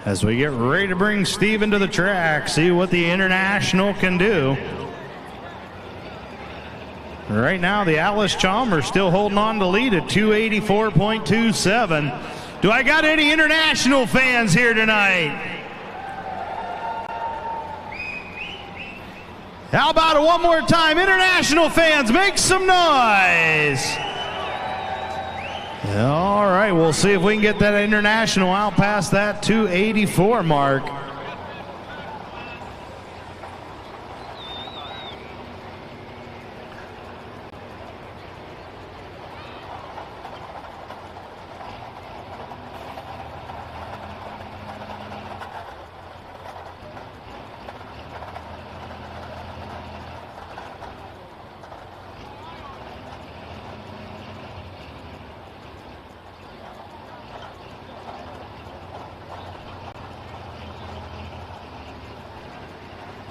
as we get ready to bring Steven to the track, see what the International can do. Right now, the Alice Chalmers still holding on to lead at 284.27. Do I got any International fans here tonight? How about it one more time? International fans, make some noise. All right, we'll see if we can get that International out past that 284 mark.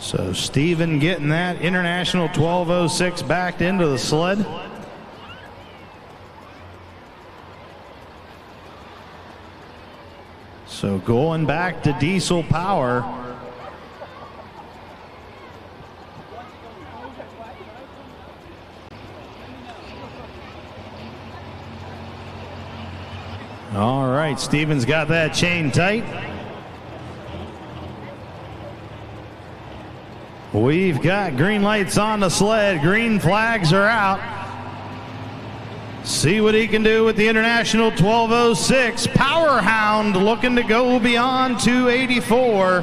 So Steven getting that International 1206 backed into the sled. So going back to diesel power. All right, Steven's got that chain tight. We've got green lights on the sled. Green flags are out. See what he can do with the International 1206. Power Hound looking to go beyond 284.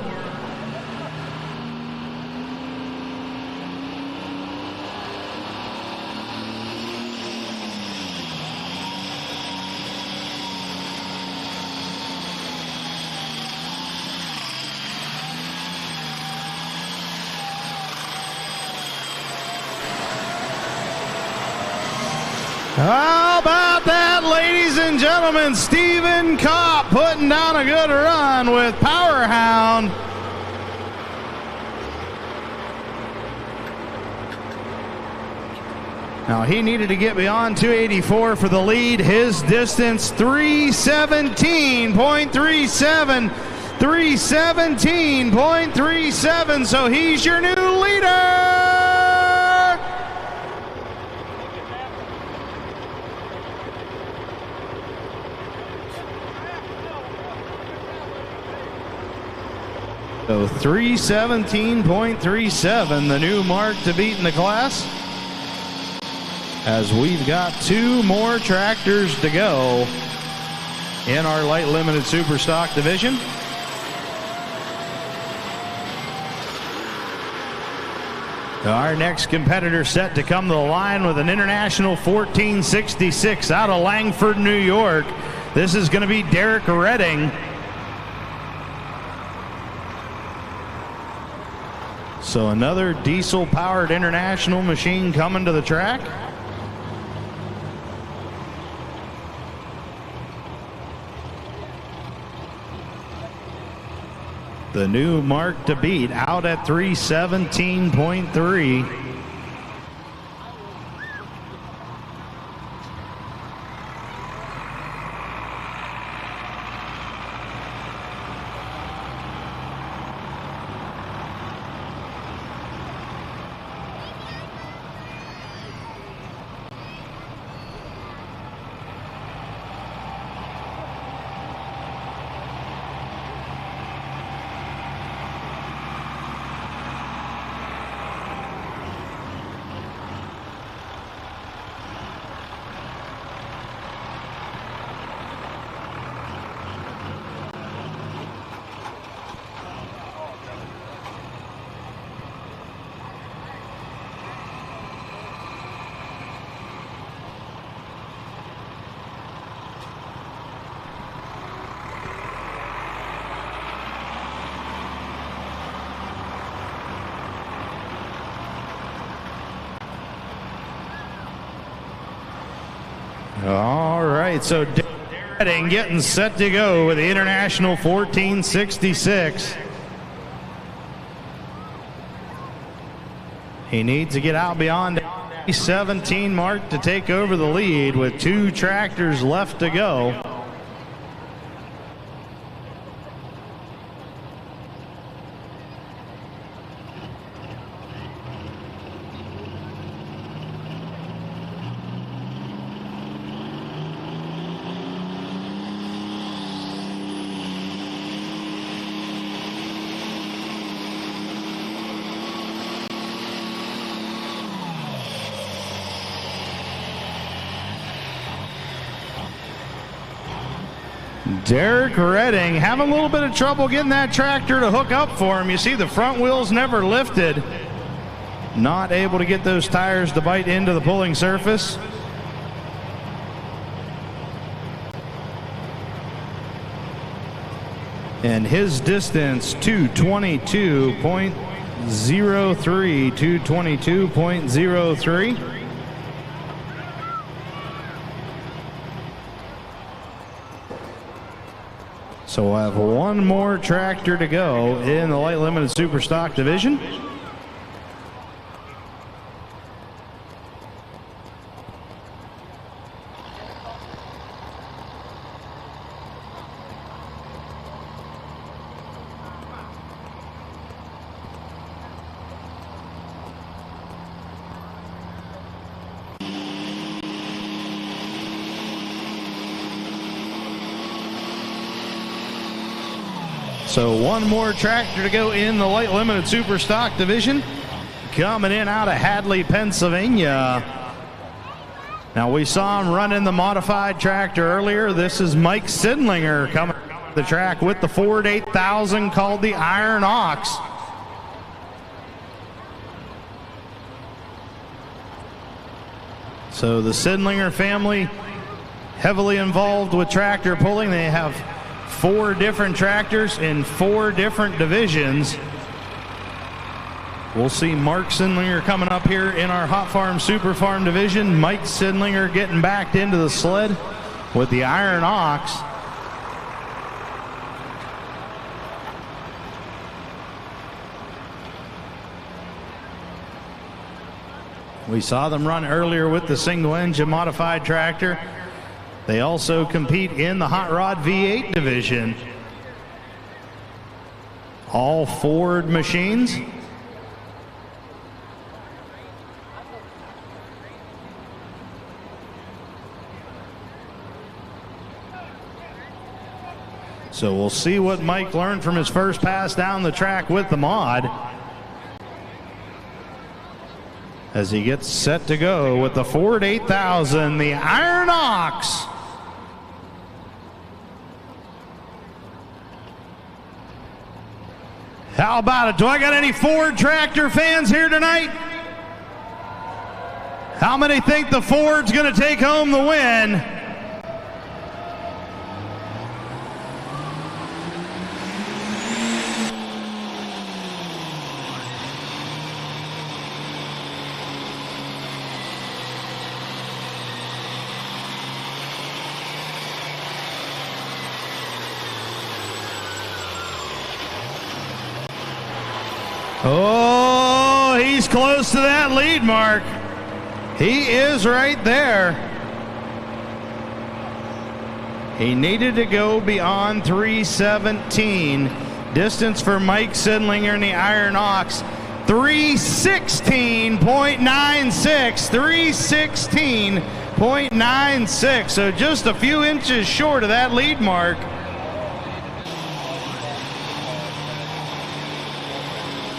How about that, ladies and gentlemen? Stephen Kopp putting down a good run with Power Hound. Now he needed to get beyond 284 for the lead. His distance 317.37. 317.37. So he's your new leader. So 317.37, the new mark to beat in the class. As we've got two more tractors to go in our light limited super stock division. Our next competitor set to come to the line with an International 1466 out of Langford, New York. This is going to be Derek Redding. So another diesel-powered International machine coming to the track. The new mark to beat out at 317.3. All right, so Redding getting set to go with the International 1466. He needs to get out beyond the 17 mark to take over the lead with 2 tractors left to go. Derek Redding having a little bit of trouble getting that tractor to hook up for him. You see the front wheels never lifted. Not able to get those tires to bite into the pulling surface. And his distance 222.03, 222.03. So we'll have one more tractor to go in the light limited super stock division. So one more tractor to go in the light limited super stock division. Coming in out of Hadley, Pennsylvania. Now we saw him running the modified tractor earlier. This is Mike Sidlinger coming to the track with the Ford 8000 called the Iron Ox. So the Sidlinger family heavily involved with tractor pulling. They have 4 different tractors in 4 different divisions. We'll see Mark Sidlinger coming up here in our Hot Farm Super Farm division. Mike Sidlinger getting backed into the sled with the Iron Ox. We saw them run earlier with the single engine modified tractor. They also compete in the Hot Rod V8 division. All Ford machines. So we'll see what Mike learned from his first pass down the track with the mod, as he gets set to go with the Ford 8000, the Iron Ox. How about it? Do I got any Ford tractor fans here tonight? How many think the Ford's going to take home the win? Oh, he's close to that lead mark. He is right there. He needed to go beyond 317. Distance for Mike Sidlinger in the Iron Ox, 316.96. 316.96. So just a few inches short of that lead mark.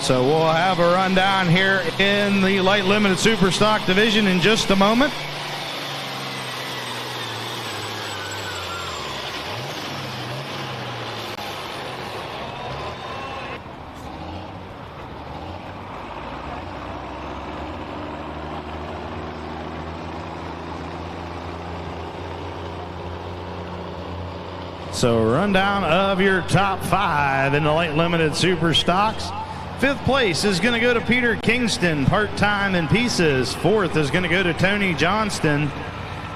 So we'll have a rundown here in the light limited super stock division in just a moment. So rundown of your top 5 in the light limited super stocks. 5th place is going to go to Peter Kingston, part-time in pieces. 4th is going to go to Tony Johnston.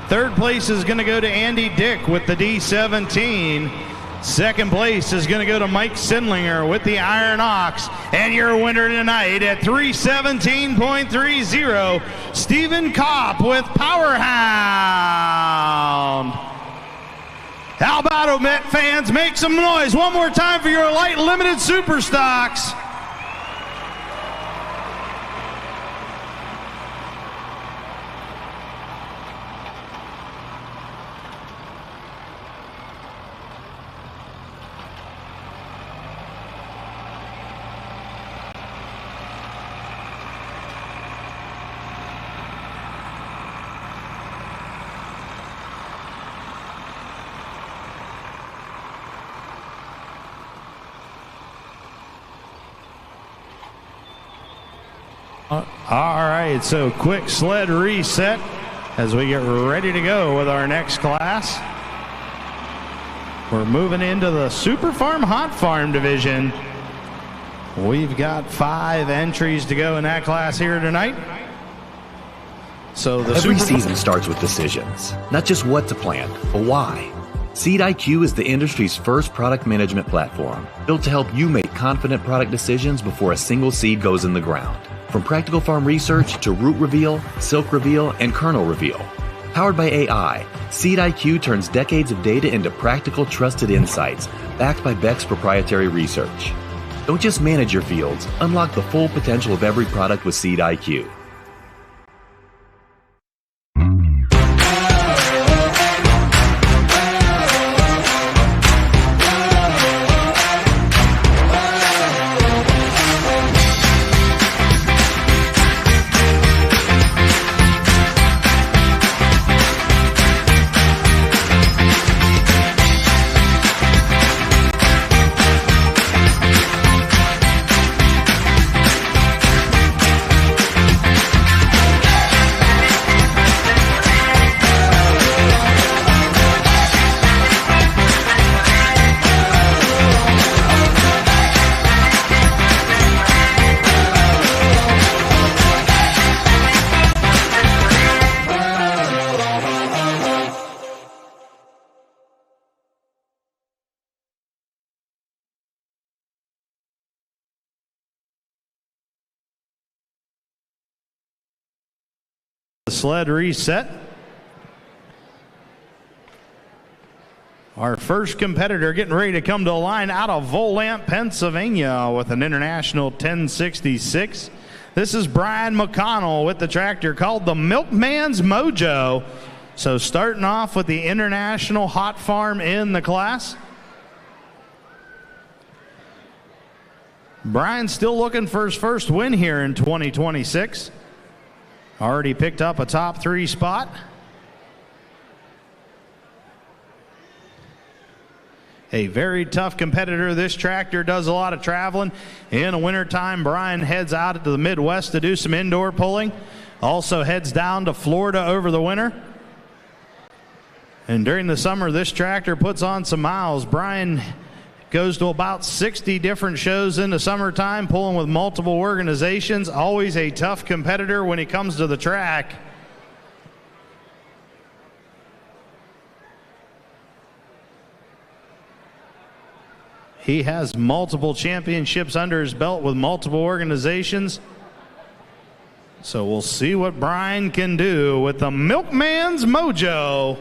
3rd place is going to go to Andy Dick with the D17. 2nd place is going to go to Mike Sidlinger with the Iron Ox. And your winner tonight at 317.30, Stephen Kopp with Powerhound. How about it, Met fans? Make some noise one more time for your light limited super stocks. All right, so quick sled reset as we get ready to go with our next class. We're moving into the Super Farm Hot Farm division. We've got 5 entries to go in that class here tonight. So Every season starts with decisions, not just what to plant, but why. Seed IQ is the industry's first product management platform, built to help you make confident product decisions before a single seed goes in the ground. From practical farm research to root reveal, silk reveal, and kernel reveal. Powered by AI, Seed IQ turns decades of data into practical, trusted insights backed by Beck's proprietary research. Don't just manage your fields, unlock the full potential of every product with Seed IQ. Sled reset. Our first competitor getting ready to come to the line out of Volant, Pennsylvania with an International 1066. This is Brian McConnell with the tractor called the Milkman's Mojo. So starting off with the International Hot Farm in the class. Brian still looking for his first win here in 2026. Already picked up a top 3 spot. A very tough competitor. This tractor does a lot of traveling. In the wintertime, Brian heads out to the Midwest to do some indoor pulling. Also heads down to Florida over the winter. And during the summer, this tractor puts on some miles. Brian goes to about 60 different shows in the summertime, pulling with multiple organizations. Always a tough competitor when he comes to the track. He has multiple championships under his belt with multiple organizations. So we'll see what Brian can do with the Milkman's Mojo.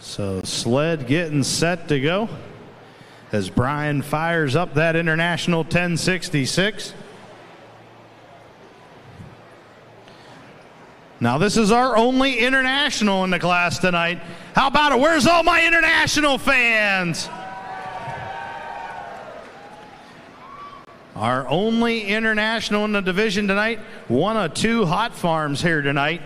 So sled getting set to go as Brian fires up that International 1066. Now this is our only international in the class tonight. How about it? Where's all my international fans? Our only international in the division tonight. One of two hot farms here tonight.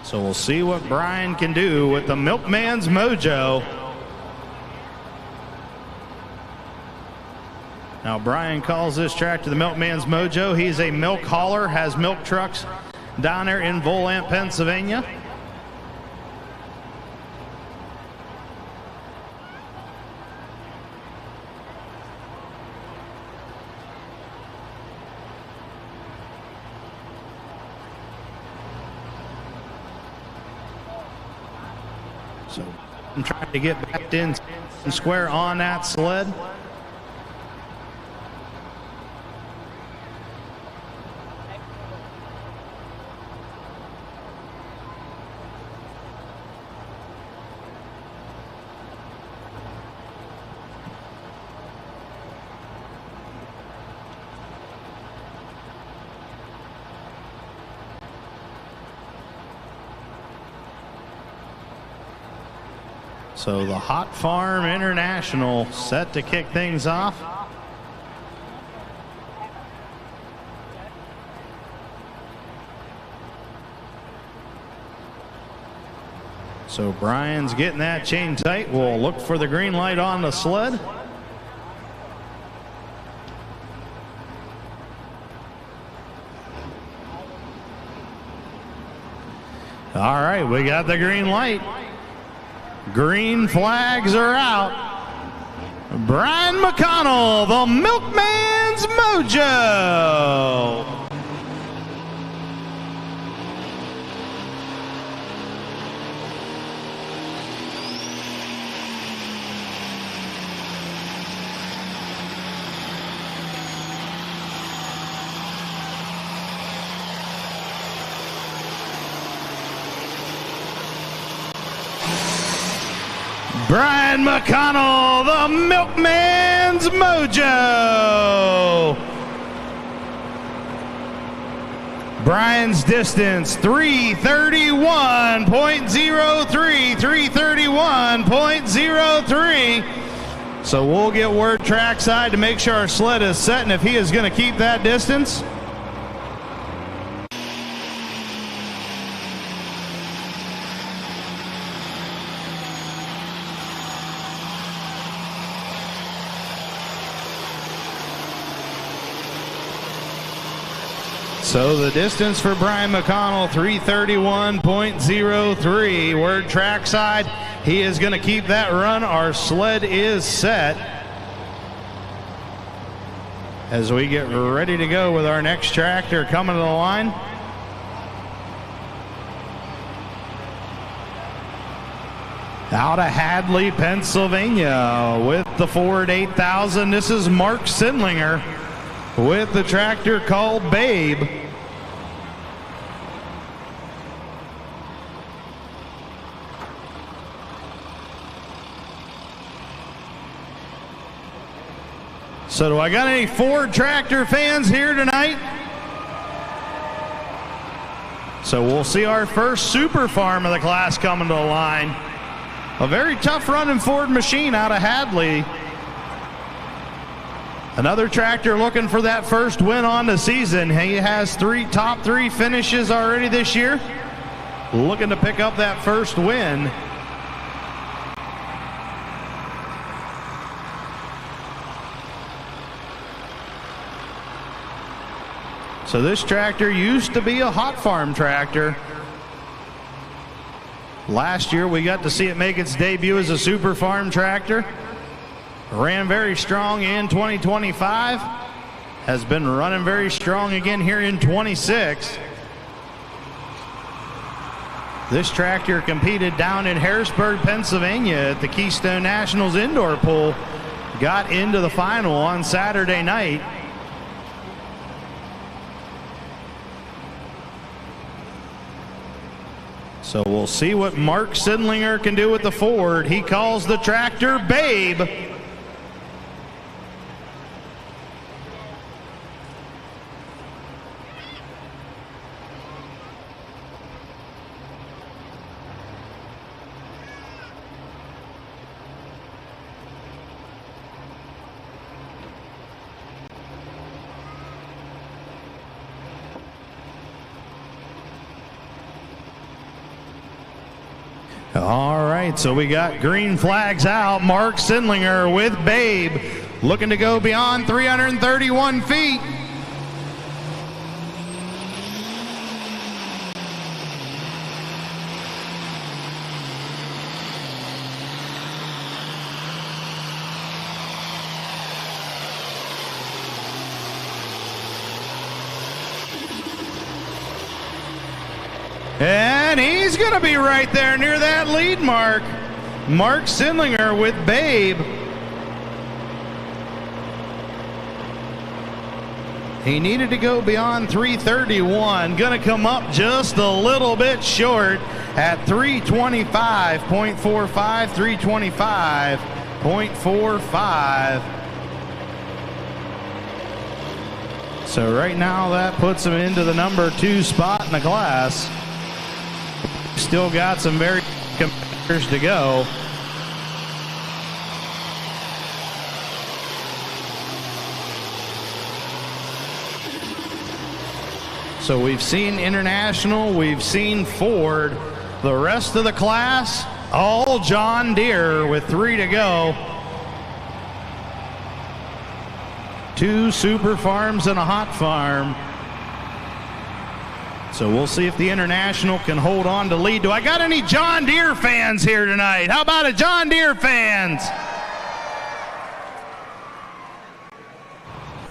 So we'll see what Brian can do with the Milkman's Mojo. Now Brian calls this tractor the Milkman's Mojo. He's a milk hauler, has milk trucks down there in Volant, Pennsylvania. So I'm trying to get back in square on that sled. So the Hot Farm International set to kick things off. So Brian's getting that chain tight. We'll look for the green light on the sled. All right, we got the green light. Green flags are out. Brian McConnell, the Milkman's Mojo. Brian McConnell, the Milkman's Mojo. Brian's distance, 331.03, 331.03. So we'll get word trackside to make sure our sled is set and if he is going to keep that distance. So the distance for Brian McConnell, 331.03. Word trackside, he is going to keep that run. Our sled is set as we get ready to go with our next tractor coming to the line. Out of Hadley, Pennsylvania with the Ford 8000. This is Mark Sindlinger with the tractor called Babe. So do I got any Ford tractor fans here tonight? So we'll see our first super farm of the class coming to the line. A very tough running Ford machine out of Hadley. Another tractor looking for that first win on the season. He has top three finishes already this year. looking to pick up that first win. So this tractor used to be a hot farm tractor. Last year we got to see it make its debut as a super farm tractor. Ran very strong in 2025. Has been running very strong again here in 26. This tractor competed down in Harrisburg, Pennsylvania at the Keystone Nationals indoor pool. Got into the final on Saturday night. So we'll see what Mark Sidlinger can do with the Ford. He calls the tractor Babe. All right, so we got green flags out. Mark Sidlinger with Babe, looking to go beyond 331 feet. And he's going to be right there near that lead mark. Mark Sidlinger with Babe. He needed to go beyond 331. Going to come up just a little bit short at 325.45, 325.45. So right now that puts him into the number 2 spot in the class. Still got some very competitors to go. So we've seen International, we've seen Ford. The rest of the class, all John Deere with 3 to go. 2 super farms and a hot farm. So we'll see if the International can hold on to lead. Do I got any John Deere fans here tonight? How about a John Deere fans?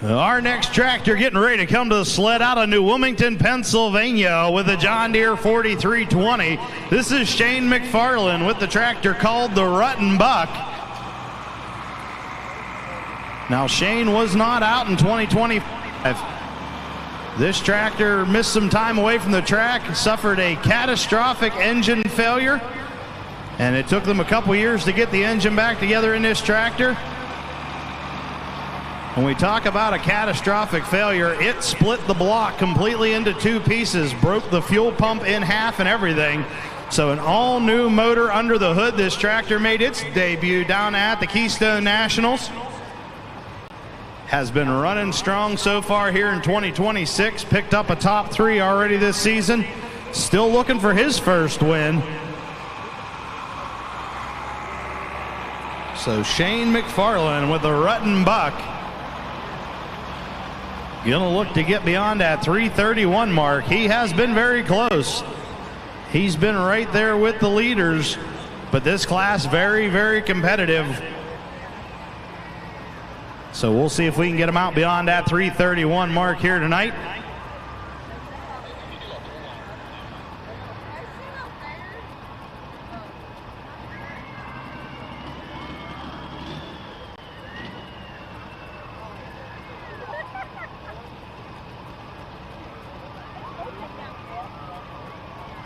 Our next tractor getting ready to come to the sled out of New Wilmington, Pennsylvania with a John Deere 4320. This is Shane McFarland with the tractor called the Rutten Buck. Now Shane was not out in 2025. This tractor missed some time away from the track, suffered a catastrophic engine failure, and it took them a couple years to get the engine back together in this tractor. When we talk about a catastrophic failure, it split the block completely into 2 pieces, broke the fuel pump in half and everything. So an all-new motor under the hood. This tractor made its debut down at the Keystone Nationals. Has been running strong so far here in 2026. Picked up a top 3 already this season. Still looking for his first win. So Shane McFarland with the Rutten Buck. Gonna look to get beyond that 331 mark. He has been very close. He's been right there with the leaders, but this class very, very competitive. So we'll see if we can get him out beyond that 331 mark here tonight.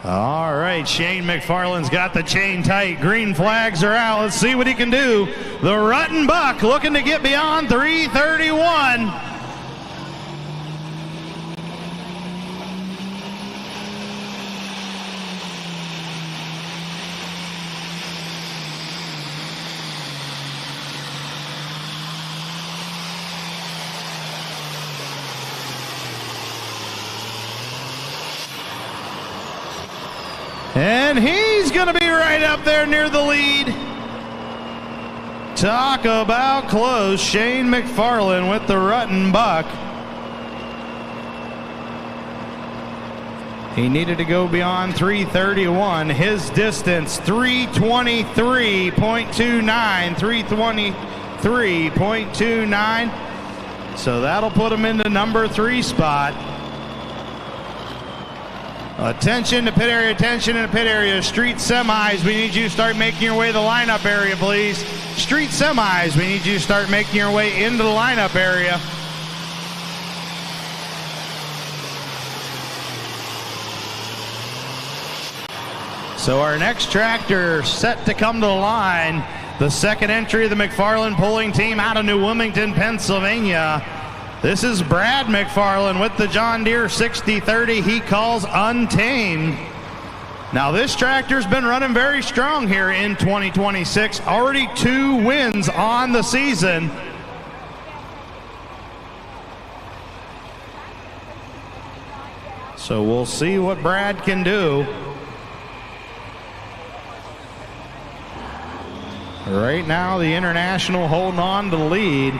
All right, Shane McFarland's got the chain tight. Green flags are out. Let's see what he can do. The Rutten Buck looking to get beyond 331. And he's going to be right up there near the lead. Talk about close. Shane McFarland with the Rutten buck. He needed to go beyond 331. His distance, 323.29. 323.29. So that'll put him in the number 3 spot. Attention to pit area, attention in the pit area. Street semis, we need you to start making your way to the lineup area, please. Street semis, we need you to start making your way into the lineup area. So our next tractor set to come to the line, the second entry of the McFarland pulling team out of New Wilmington, Pennsylvania. This is Brad McFarland with the John Deere 6030 he calls Untamed. Now this tractor's been running very strong here in 2026. Already 2 wins on the season. So we'll see what Brad can do. Right now the International holding on to the lead.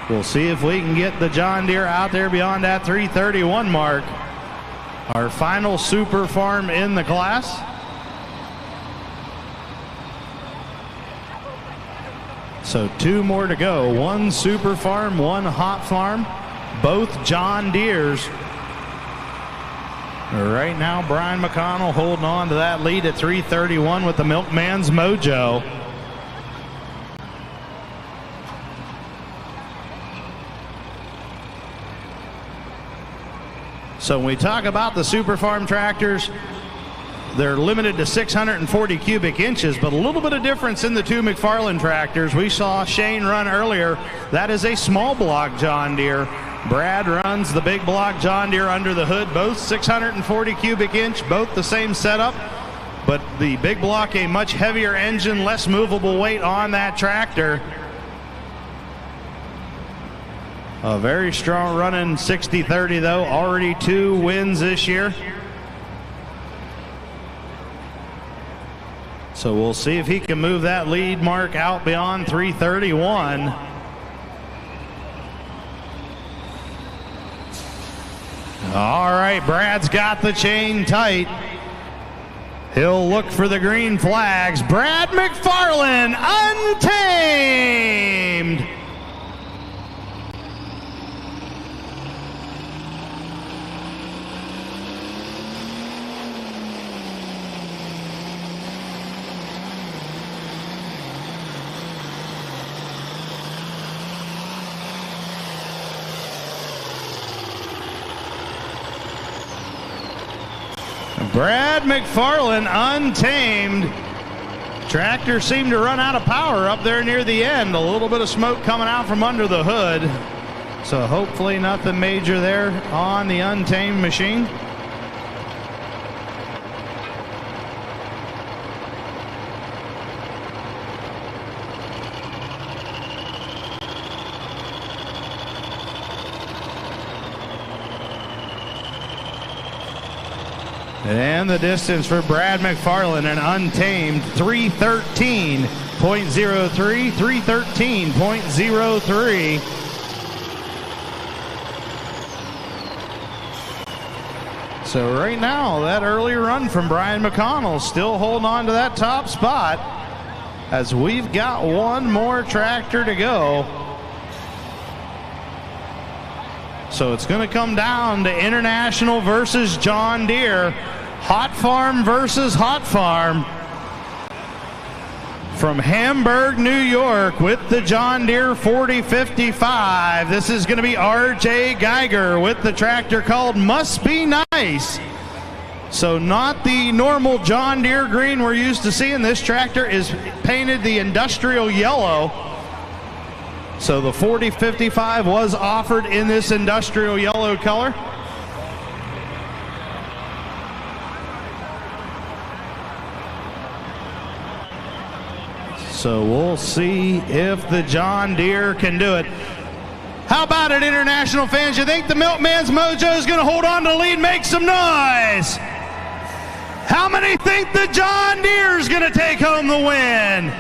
We'll see if we can get the John Deere out there beyond that 331 mark. Our final super farm in the class. So 2 more to go. 1 super farm, 1 hot farm. Both John Deeres. Right now Brian McConnell holding on to that lead at 331 with the Milkman's Mojo. So when we talk about the super farm tractors, they're limited to 640 cubic inches, but a little bit of difference in the 2 McFarland tractors. We saw Shane run earlier. That is a small block John Deere. Brad runs the big block John Deere under the hood, both 640 cubic inch, both the same setup, but the big block a much heavier engine, less movable weight on that tractor. A very strong running 60-30 though, already 2 wins this year. So we'll see if he can move that lead mark out beyond 331. All right, Brad's got the chain tight. He'll look for the green flags. Brad McFarland, Untamed. Brad McFarland, Untamed. Tractor seemed to run out of power up there near the end. A little bit of smoke coming out from under the hood. So hopefully nothing major there on the Untamed machine. And the distance for Brad McFarland and Untamed, 313.03, 313.03. So right now, that early run from Brian McConnell still holding on to that top spot as we've got 1 more tractor to go. So it's going to come down to International versus John Deere. Hot Farm versus Hot Farm. From Hamburg, New York with the John Deere 4055. This is going to be R.J. Geiger with the tractor called Must Be Nice. So not the normal John Deere green we're used to seeing. This tractor is painted the industrial yellow. So the 4055 was offered in this industrial yellow color. So we'll see if the John Deere can do it. How about it, International fans? You think the Milkman's Mojo is going to hold on to the lead? Make some noise. How many think the John Deere's going to take home the win?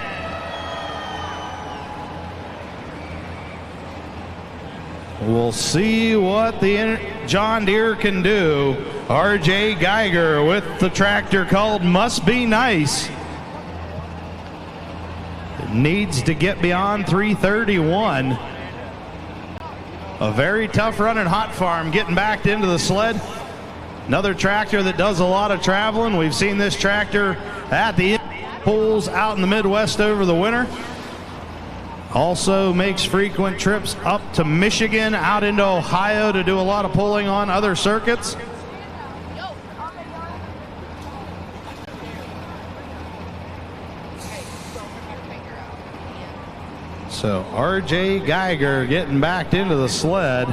We'll see what the John Deere can do. R.J. Geiger with the tractor called Must Be Nice. It needs to get beyond 331. A very tough run in Hot Farm getting backed into the sled. Another tractor that does a lot of traveling. We've seen this tractor at the pools out in the Midwest over the winter. Also makes frequent trips up to Michigan, out into Ohio to do a lot of pulling on other circuits. So R.J. Geiger getting backed into the sled.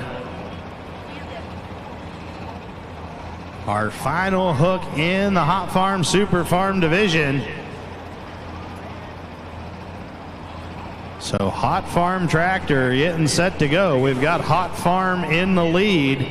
Our final hook in the Hot Farm Super Farm division. So Hot Farm tractor getting set to go. We've got Hot Farm in the lead.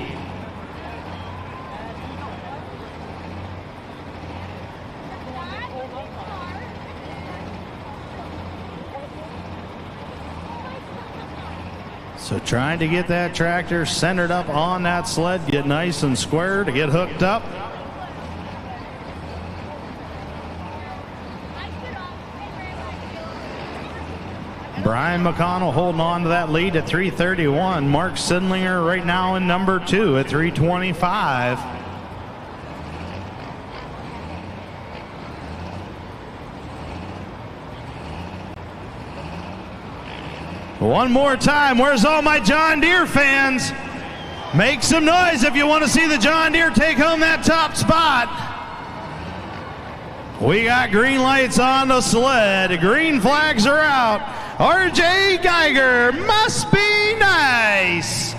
So trying to get that tractor centered up on that sled, get nice and square to get hooked up. Brian McConnell holding on to that lead at 331. Mark Sindlinger right now in number 2 at 325. One more time, where's all my John Deere fans? Make some noise if you want to see the John Deere take home that top spot. We got green lights on the sled. Green flags are out. R.J. Geiger, Must Be Nice.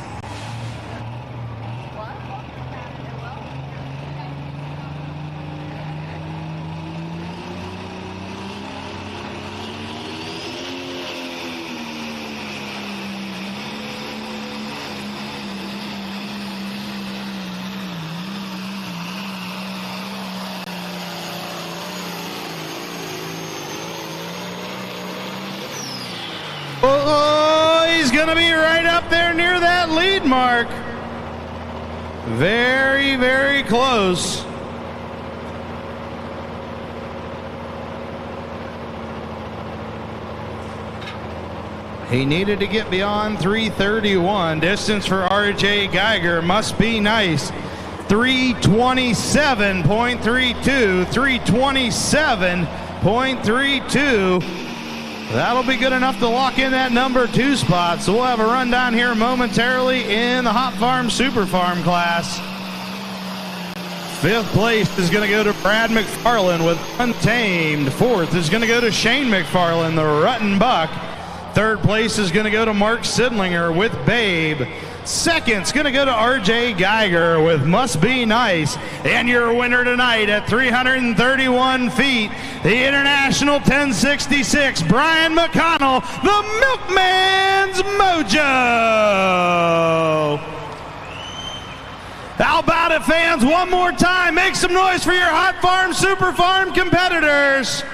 Oh, he's going to be right up there near that lead mark. Very, very close. He needed to get beyond 331. Distance for R.J. Geiger, Must Be Nice. 327.32. 327.32. That'll be good enough to lock in that number 2 spot. So we'll have a rundown here momentarily in the Hot Farm Super Farm class. 5th place is going to go to Brad McFarland with Untamed. 4th is going to go to Shane McFarland, the Rutten Buck. 3rd place is going to go to Mark Sidlinger with Babe. 2nd's going to go to R.J. Geiger with Must Be Nice. And your winner tonight at 331 feet, the International 1066, Brian McConnell, the Milkman's Mojo. How about it, fans? One more time. Make some noise for your Hot Farm Super Farm competitors.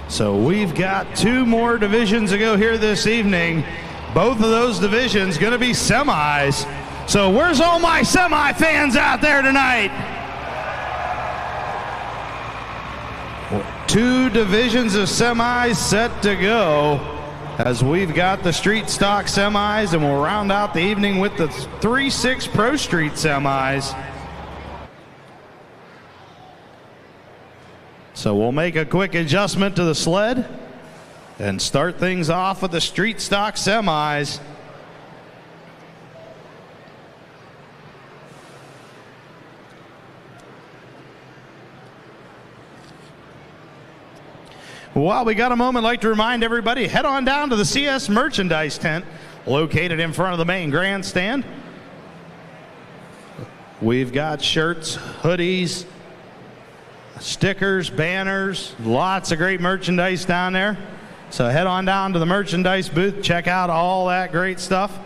So we've got 2 more divisions to go here this evening. Both of those divisions going to be semis. So where's all my semi fans out there tonight? 2 divisions of semis set to go as we've got the street stock semis, and we'll round out the evening with the 3-6 Pro Street semis. So we'll make a quick adjustment to the sled and start things off with the street stock semis. While we got a moment, I'd like to remind everybody, head on down to the CS merchandise tent located in front of the main grandstand. We've got shirts, hoodies, stickers, banners, lots of great merchandise down there. So head on down to the merchandise booth, check out all that great stuff.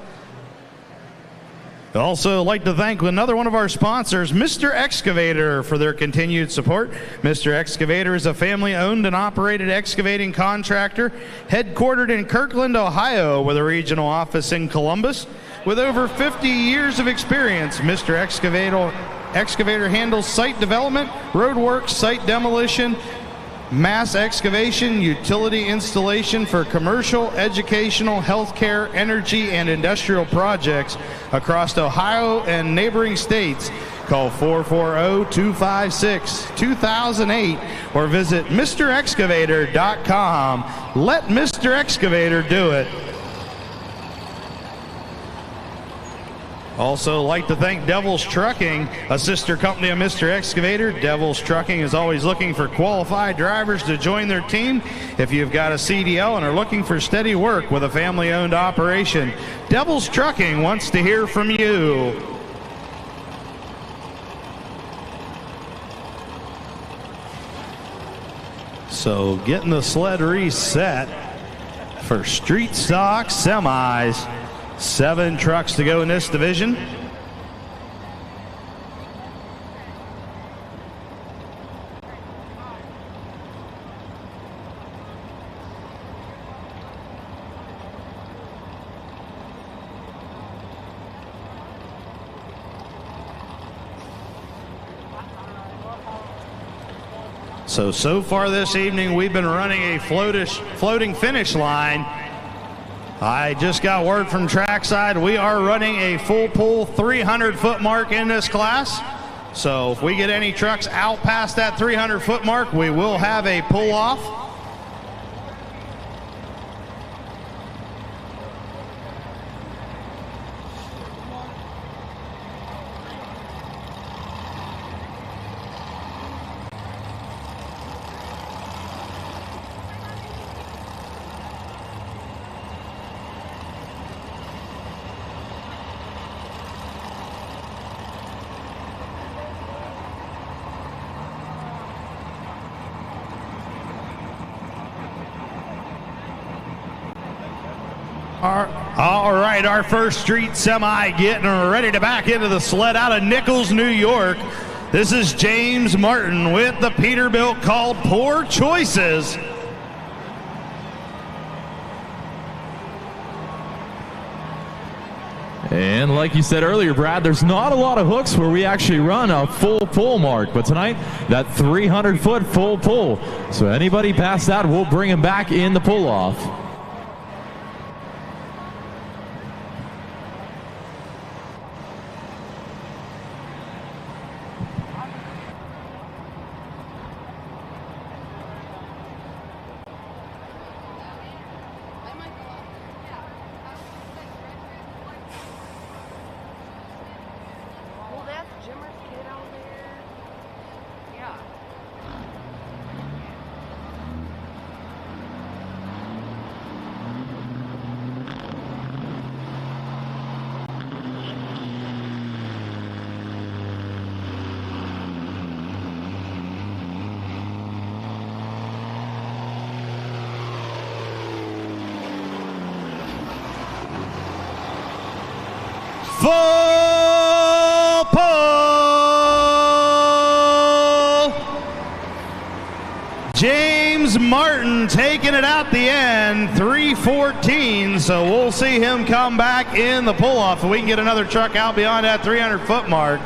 I'd also like to thank another one of our sponsors, Mr. Excavator, for their continued support. Mr. Excavator is a family-owned and operated excavating contractor headquartered in Kirkland, Ohio, with a regional office in Columbus. With over 50 years of experience, Mr. Excavator handles site development, road work, site demolition, mass excavation, utility installation for commercial, educational, healthcare, energy, and industrial projects across Ohio and neighboring states. Call 440-256-2008 or visit MrExcavator.com. Let Mr. Excavator do it. Also like to thank Devil's Trucking, a sister company of Mr. Excavator. Devil's Trucking is always looking for qualified drivers to join their team. If you've got a CDL and are looking for steady work with a family-owned operation, Devil's Trucking wants to hear from you. So getting the sled reset for street stock semis. 7 trucks to go in this division. So far this evening, we've been running a floating finish line. I just got word from trackside we are running a full pull 300-foot mark in this class. So if we get any trucks out past that 300-foot mark, we will have a pull-off. All right, our first street semi getting ready to back into the sled out of Nichols, New York. This is James Martin with the Peterbilt called Poor Choices. And like you said earlier, Brad, there's not a lot of hooks where we actually run a full pull mark. But tonight, that 300-foot full pull. So anybody past that, we'll bring them back in the pull-off. Full pull. James Martin taking it out the end, 3:14. So we'll see him come back in the pull-off if we can get another truck out beyond that 300-foot mark.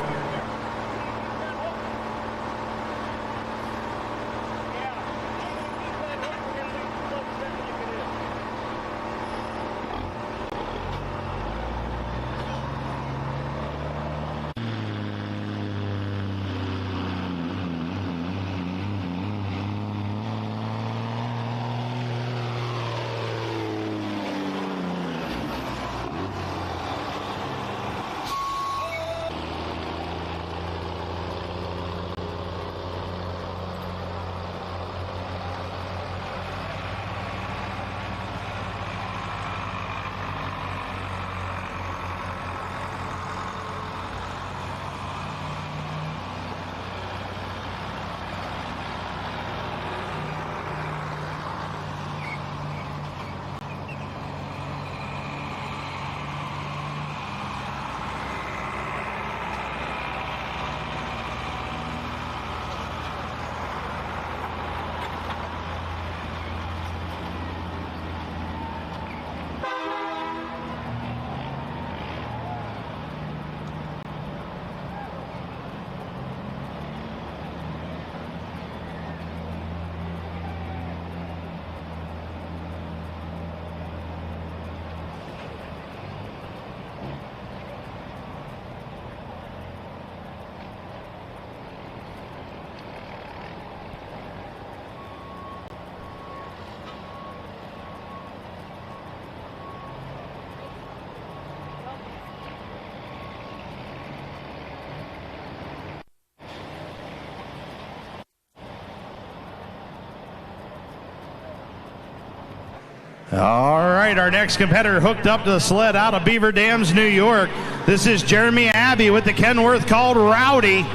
All right, our next competitor hooked up to the sled out of Beaver Dams, New York. This is Jeremy Abbey with the Kenworth called Rowdy.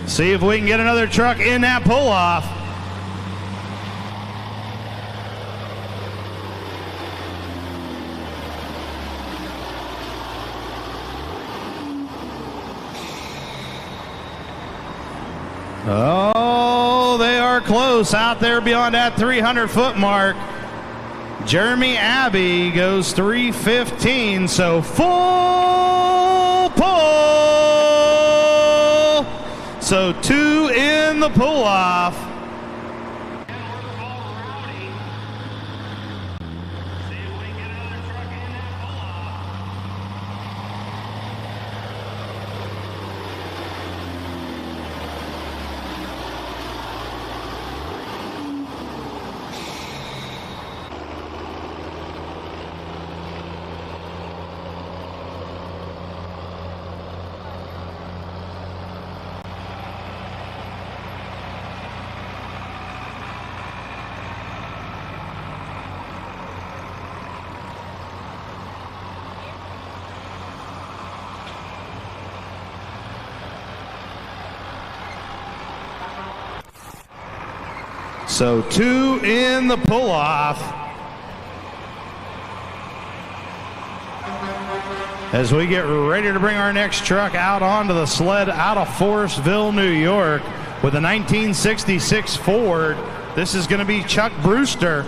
See if we can get another truck in that pull-off. Oh, they are close out there beyond that 300-foot mark. Jeremy Abbey goes 3:15, so full pull. So 2 in the pull-off. So 2 in the pull-off. As we get ready to bring our next truck out onto the sled out of Forestville, New York with a 1966 Ford. This is going to be Chuck Brewster.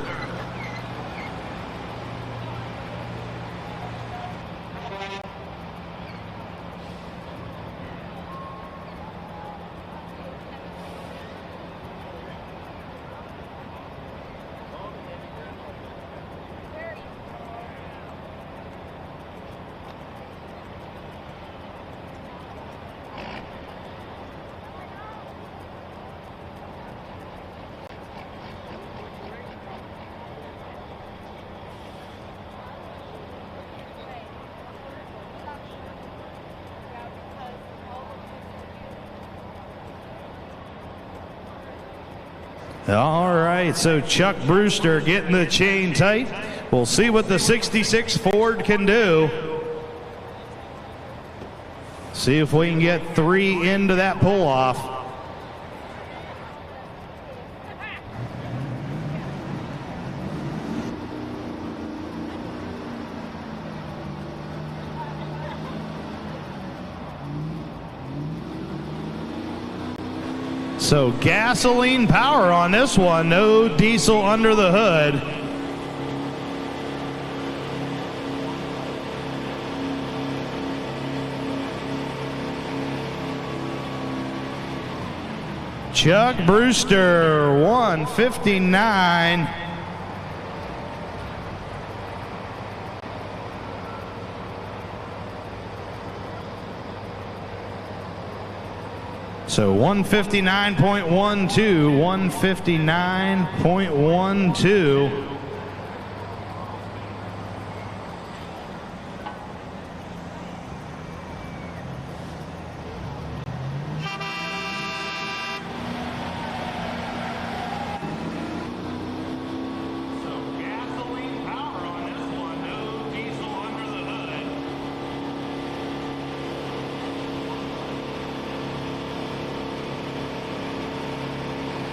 All right, so Chuck Brewster getting the chain tight. We'll see what the 66 Ford can do. See if we can get 3 into that pull-off. So gasoline power on this one, no diesel under the hood. Chuck Brewster, 159. So 159.12, 159.12.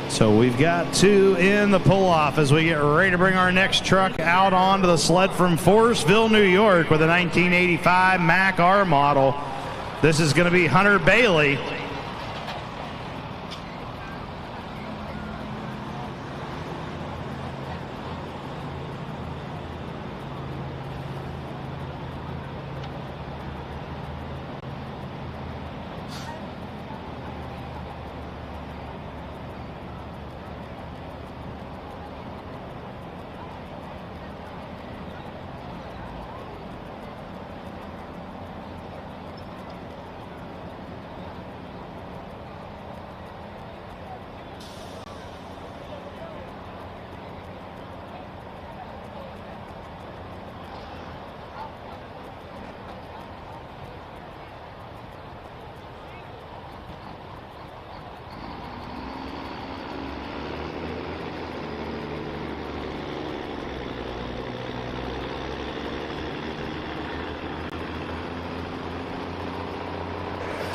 So we've got 2 in the pull-off as we get ready to bring our next truck out onto the sled from Forestville, New York with a 1985 Mac R model. This is going to be Hunter Bailey.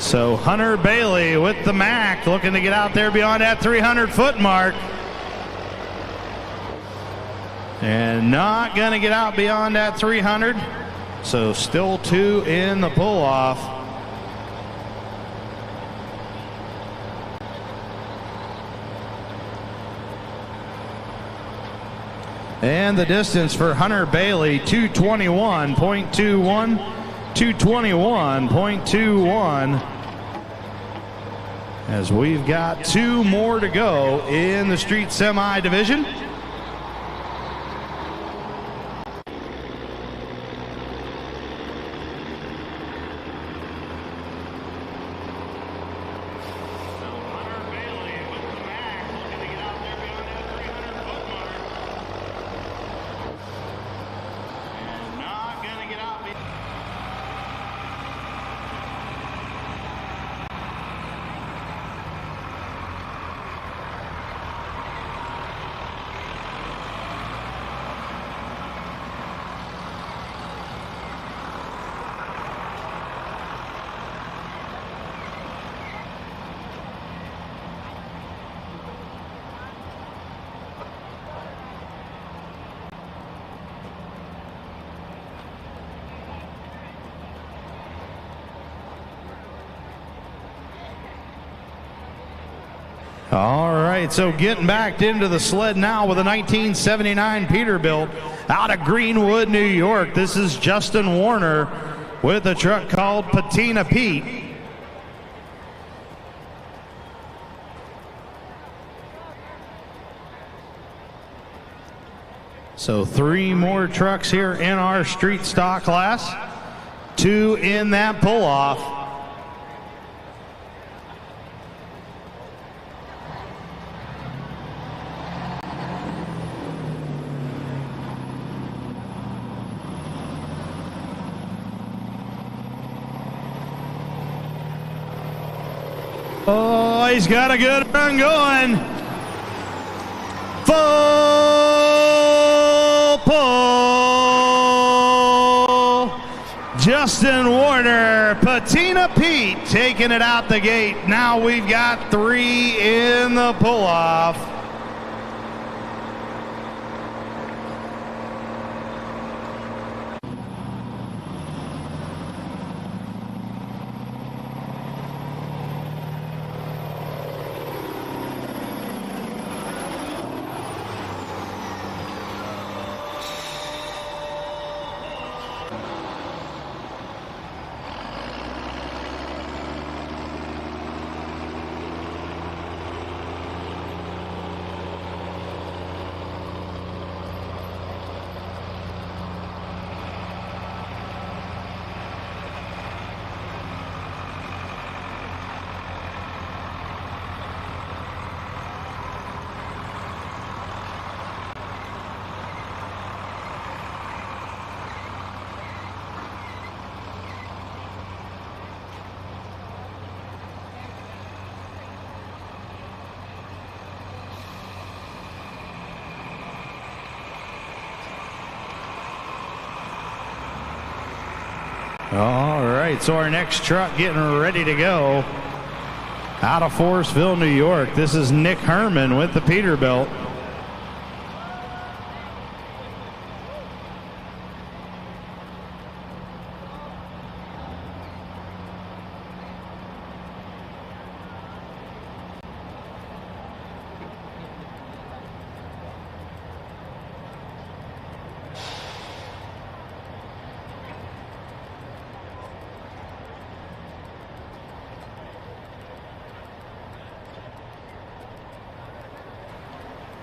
So Hunter Bailey with the Mac looking to get out there beyond that 300-foot mark. And not going to get out beyond that 300. So still 2 in the pull-off. And the distance for Hunter Bailey, 221.21, 221.21. As we've got 2 more to go in the street semi division. All right, so getting back into the sled now with a 1979 Peterbilt out of Greenwood, New York. This is Justin Warner with a truck called Patina Pete. So 3 more trucks here in our street stock class, 2 in that pull-off. Oh, he's got a good run going. Full pull. Justin Warner, Patina Pete taking it out the gate. Now we've got 3 in the pull-off. All right, so our next truck getting ready to go out of Forestville, New York. This is Nick Herman with the Peterbilt.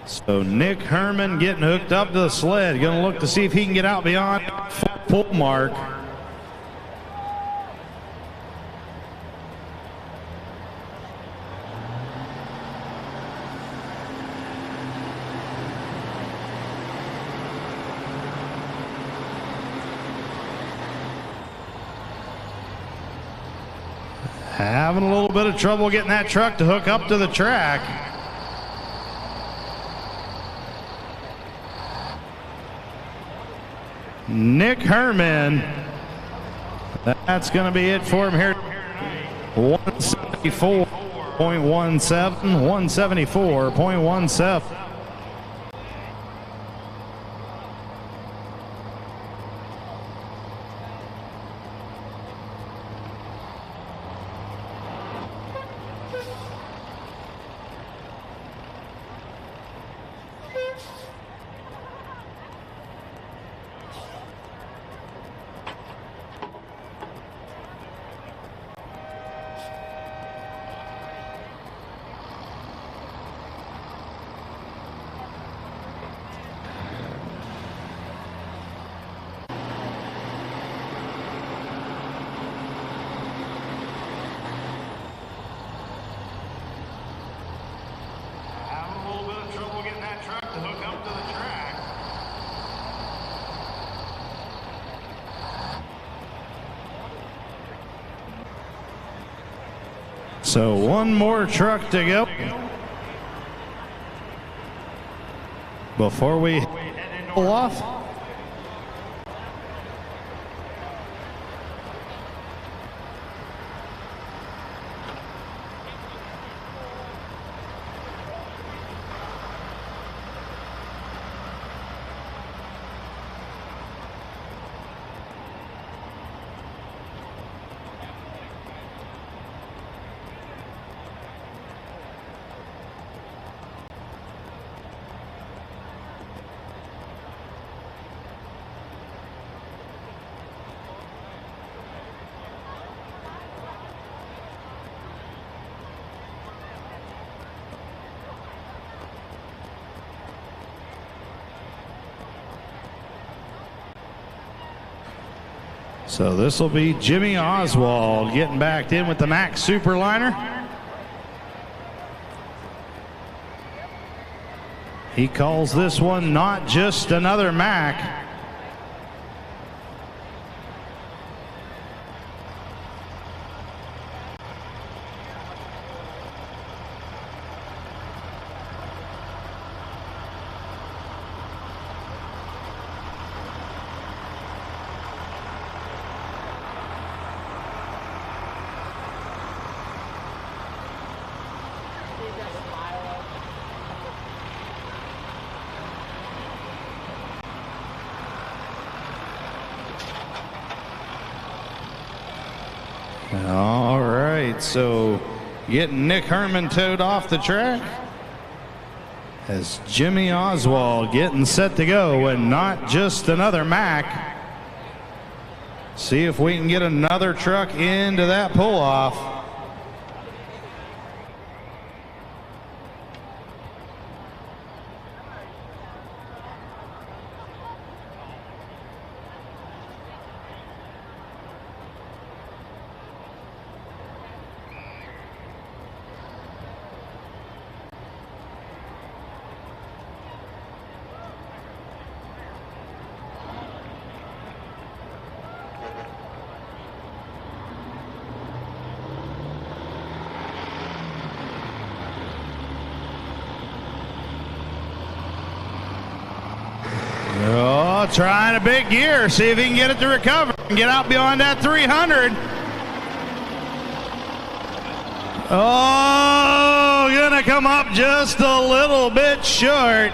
So Nick Herman getting hooked up to the sled. Going to look to see if he can get out beyond full pull mark. Having a little bit of trouble getting that truck to hook up to the track. Nick Herman, that's going to be it for him here. 174.17, 174.17. So one more truck to go before we pull off. So this will be Jimmy Oswald getting backed in with the Max Superliner. He calls this one not just another Mac. All right, so getting Nick Herman towed off the track as Jimmy Oswald getting set to go, and not just another Mac. See if we can get another truck into that pull-off. Oh, trying a big gear, see if he can get it to recover and get out beyond that 300. Oh, gonna come up just a little bit short.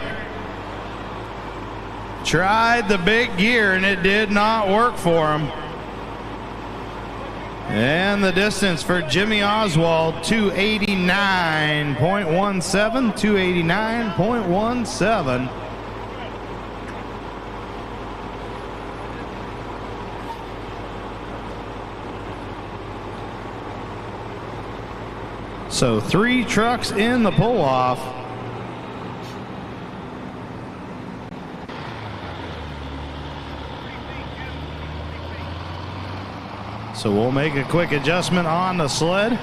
Tried the big gear and it did not work for him. And the distance for Jimmy Oswald, 289.17, 289.17. So 3 trucks in the pull-off. So we'll make a quick adjustment on the sled.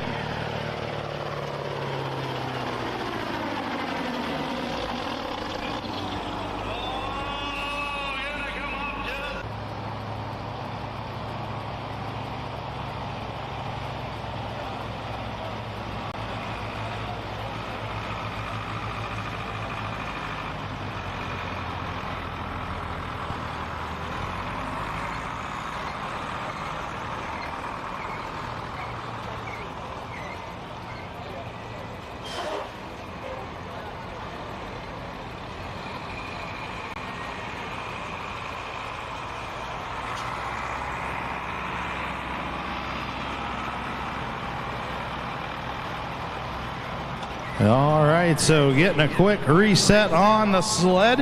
All right, so getting a quick reset on the sled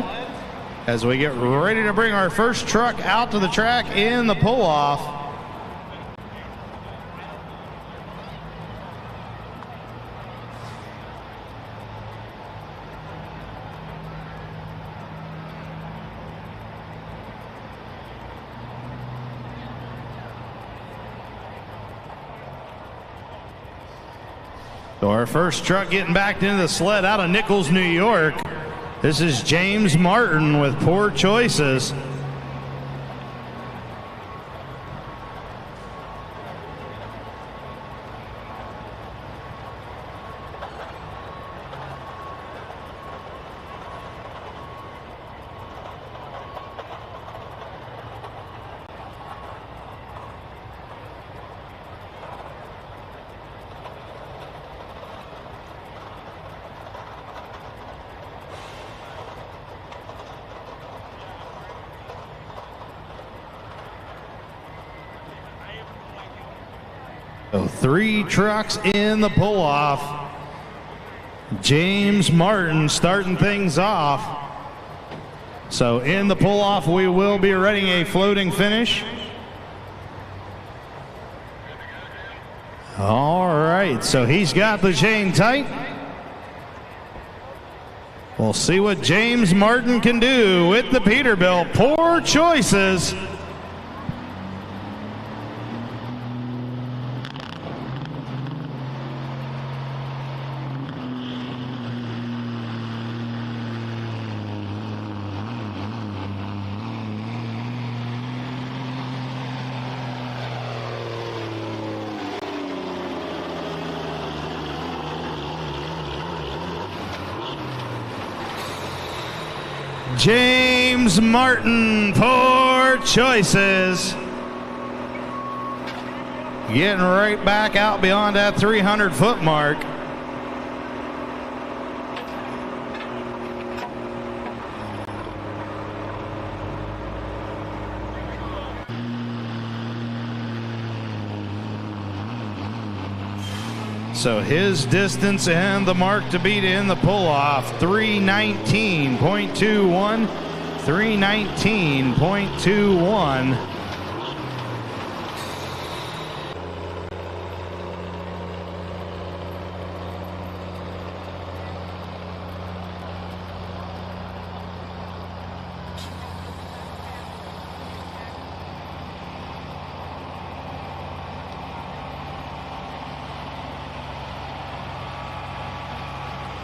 as we get ready to bring our first truck out to the track in the pull-off. So our first truck getting backed into the sled out of Nichols, New York. This is James Martin with Poor Choices. So 3 trucks in the pull-off. James Martin starting things off. So in the pull-off, we will be running a floating finish. All right, so he's got the chain tight. We'll see what James Martin can do with the Peterbilt. Poor Choices. James Martin, Poor Choices. Getting right back out beyond that 300-foot mark. So his distance and the mark to beat in the pull-off, 319.21, 319.21.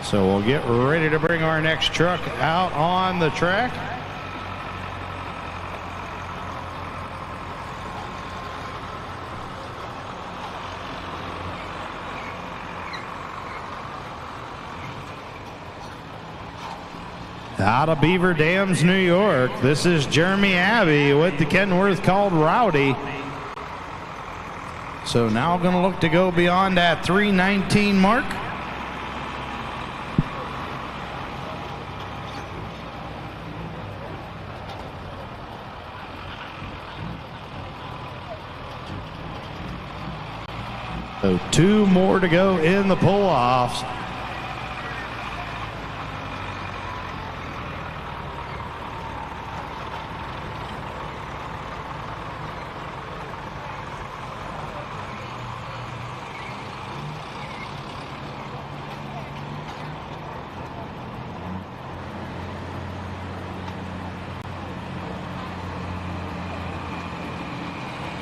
So we'll get ready to bring our next truck out on the track. Out of Beaver Dams, New York, this is Jeremy Abbey with the Kenworth called Rowdy. So now going to look to go beyond that 319 mark. So 2 more to go in the pull-offs.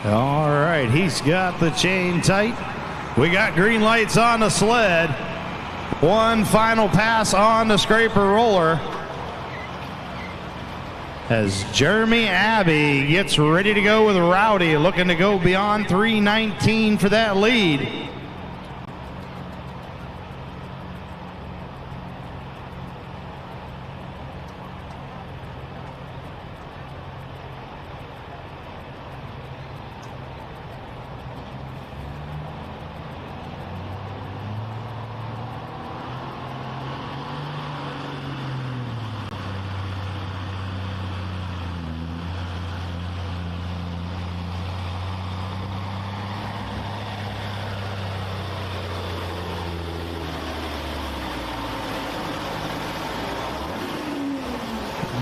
All right, he's got the chain tight. We got green lights on the sled. One final pass on the scraper roller as Jeremy Abbey gets ready to go with Rowdy, looking to go beyond 319 for that lead.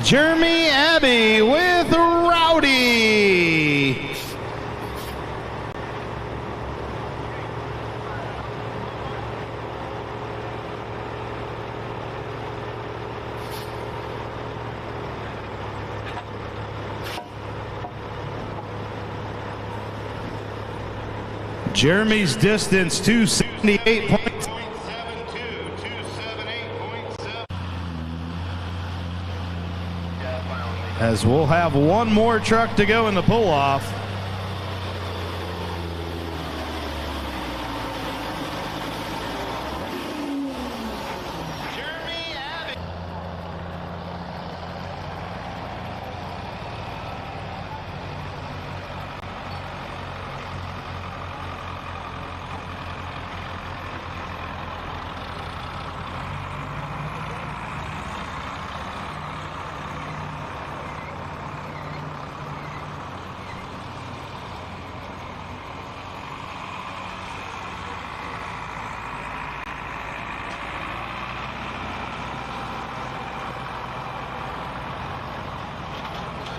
Jeremy Abbey with Rowdy. Jeremy's distance 278.72. As we'll have one more truck to go in the pull-off.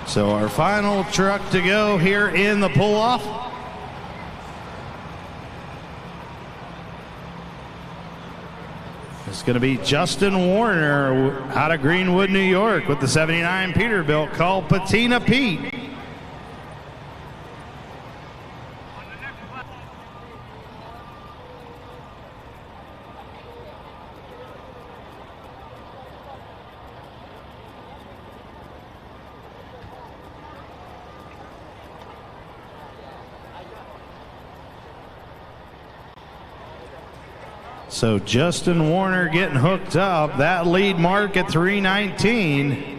So our final truck to go here in the pull-off. It's going to be Justin Warner out of Greenwood, New York with the 79 Peterbilt called Patina Pete. So Justin Warner getting hooked up. That lead mark at 319.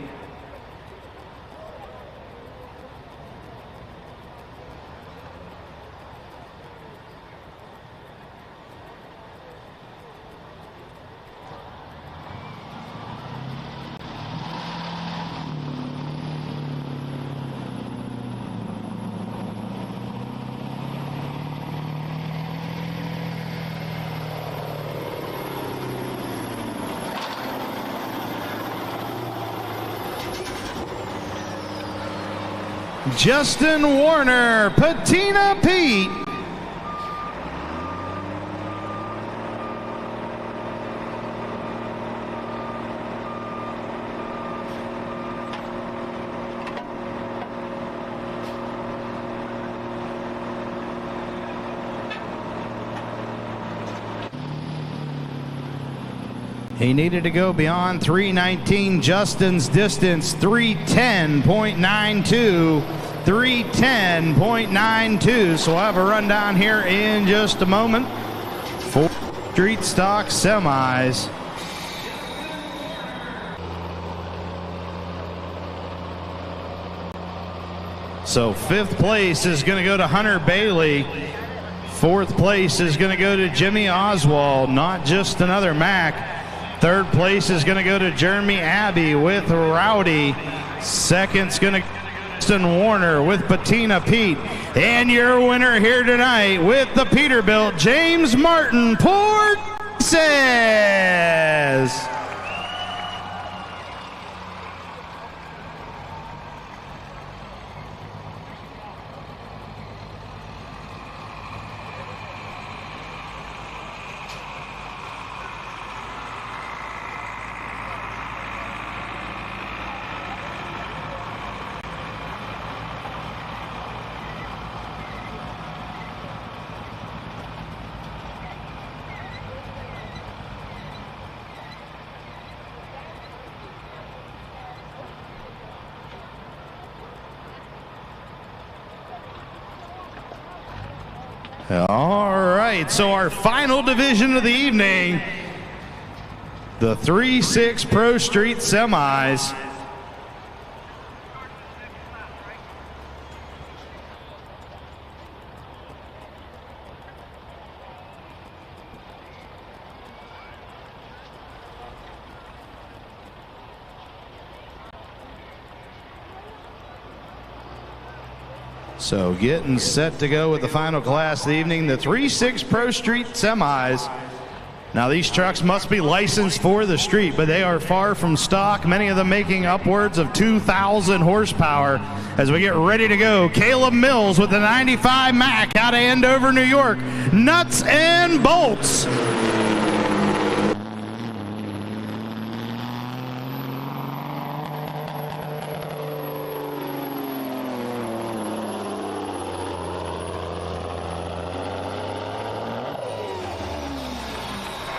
Justin Warner, Patina Pete. He needed to go beyond 319. Justin's distance 310.92. 310.92. So I'll have a rundown here in just a moment. 4 street stock semis. So 5th place is going to go to Hunter Bailey. 4th place is going to go to Jimmy Oswald, not just another Mac. 3rd place is going to go to Jeremy Abbey with Rowdy. 2nd's going to Justin Warner with Patina Pete. And your winner here tonight with the Peterbilt, James Martin Porces. All right, so our final division of the evening, the 3-6 Pro Street Semis. So getting set to go with the final class of the evening, the 3-6 Pro Street Semis. Now these trucks must be licensed for the street, but they are far from stock, many of them making upwards of 2,000 horsepower. As we get ready to go, Caleb Mills with the 95 Mack out of Andover, New York. Nuts and bolts.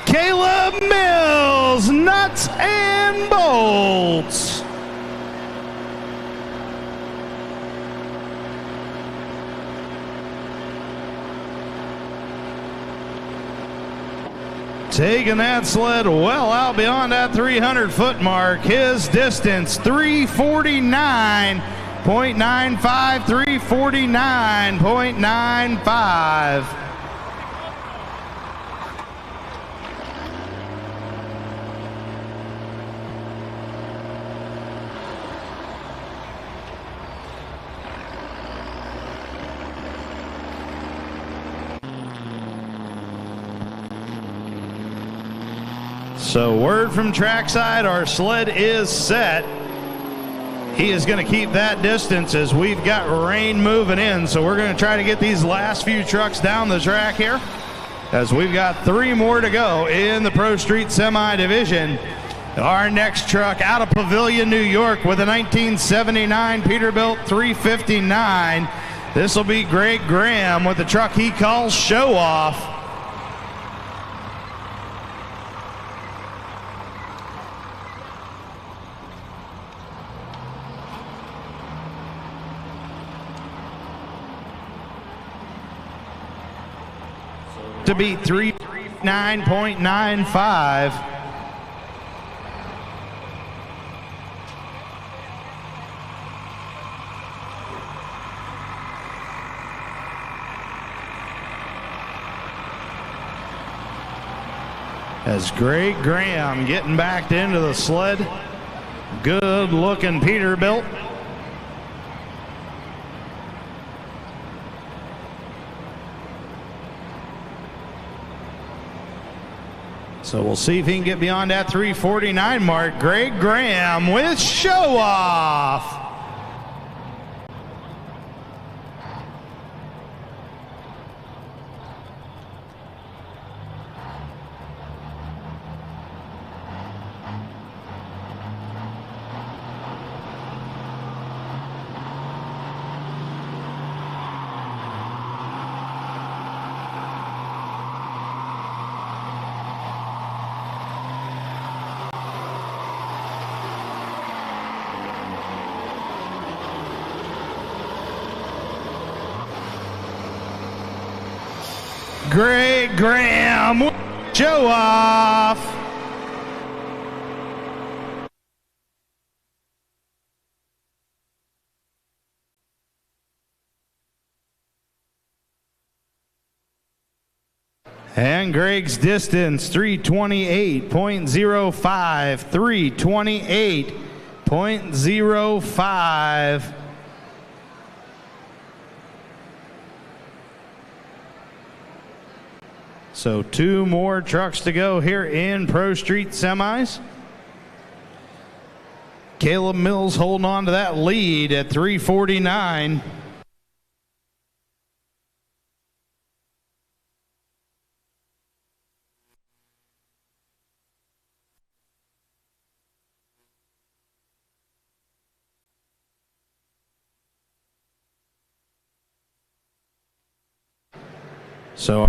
Caleb Mills, nuts and bolts. Taking that sled well out beyond that 300-foot mark. His distance, 349.95, 349.95. So word from trackside, our sled is set. He is going to keep that distance as we've got rain moving in. So we're going to try to get these last few trucks down the track here, as we've got 3 more to go in the Pro Street Semi Division. Our next truck out of Pavilion, New York with a 1979 Peterbilt 359. This will be Greg Graham with the truck he calls Show Off. To beat 339.95. As Greg Graham getting backed into the sled. Good looking Peterbilt. So we'll see if he can get beyond that 349 mark. Greg Graham with Show Off. Greg Graham, Show Off. And Greg's distance, 328.05, 328.05. So 2 more trucks to go here in Pro Street Semis. Caleb Mills holding on to that lead at 349. So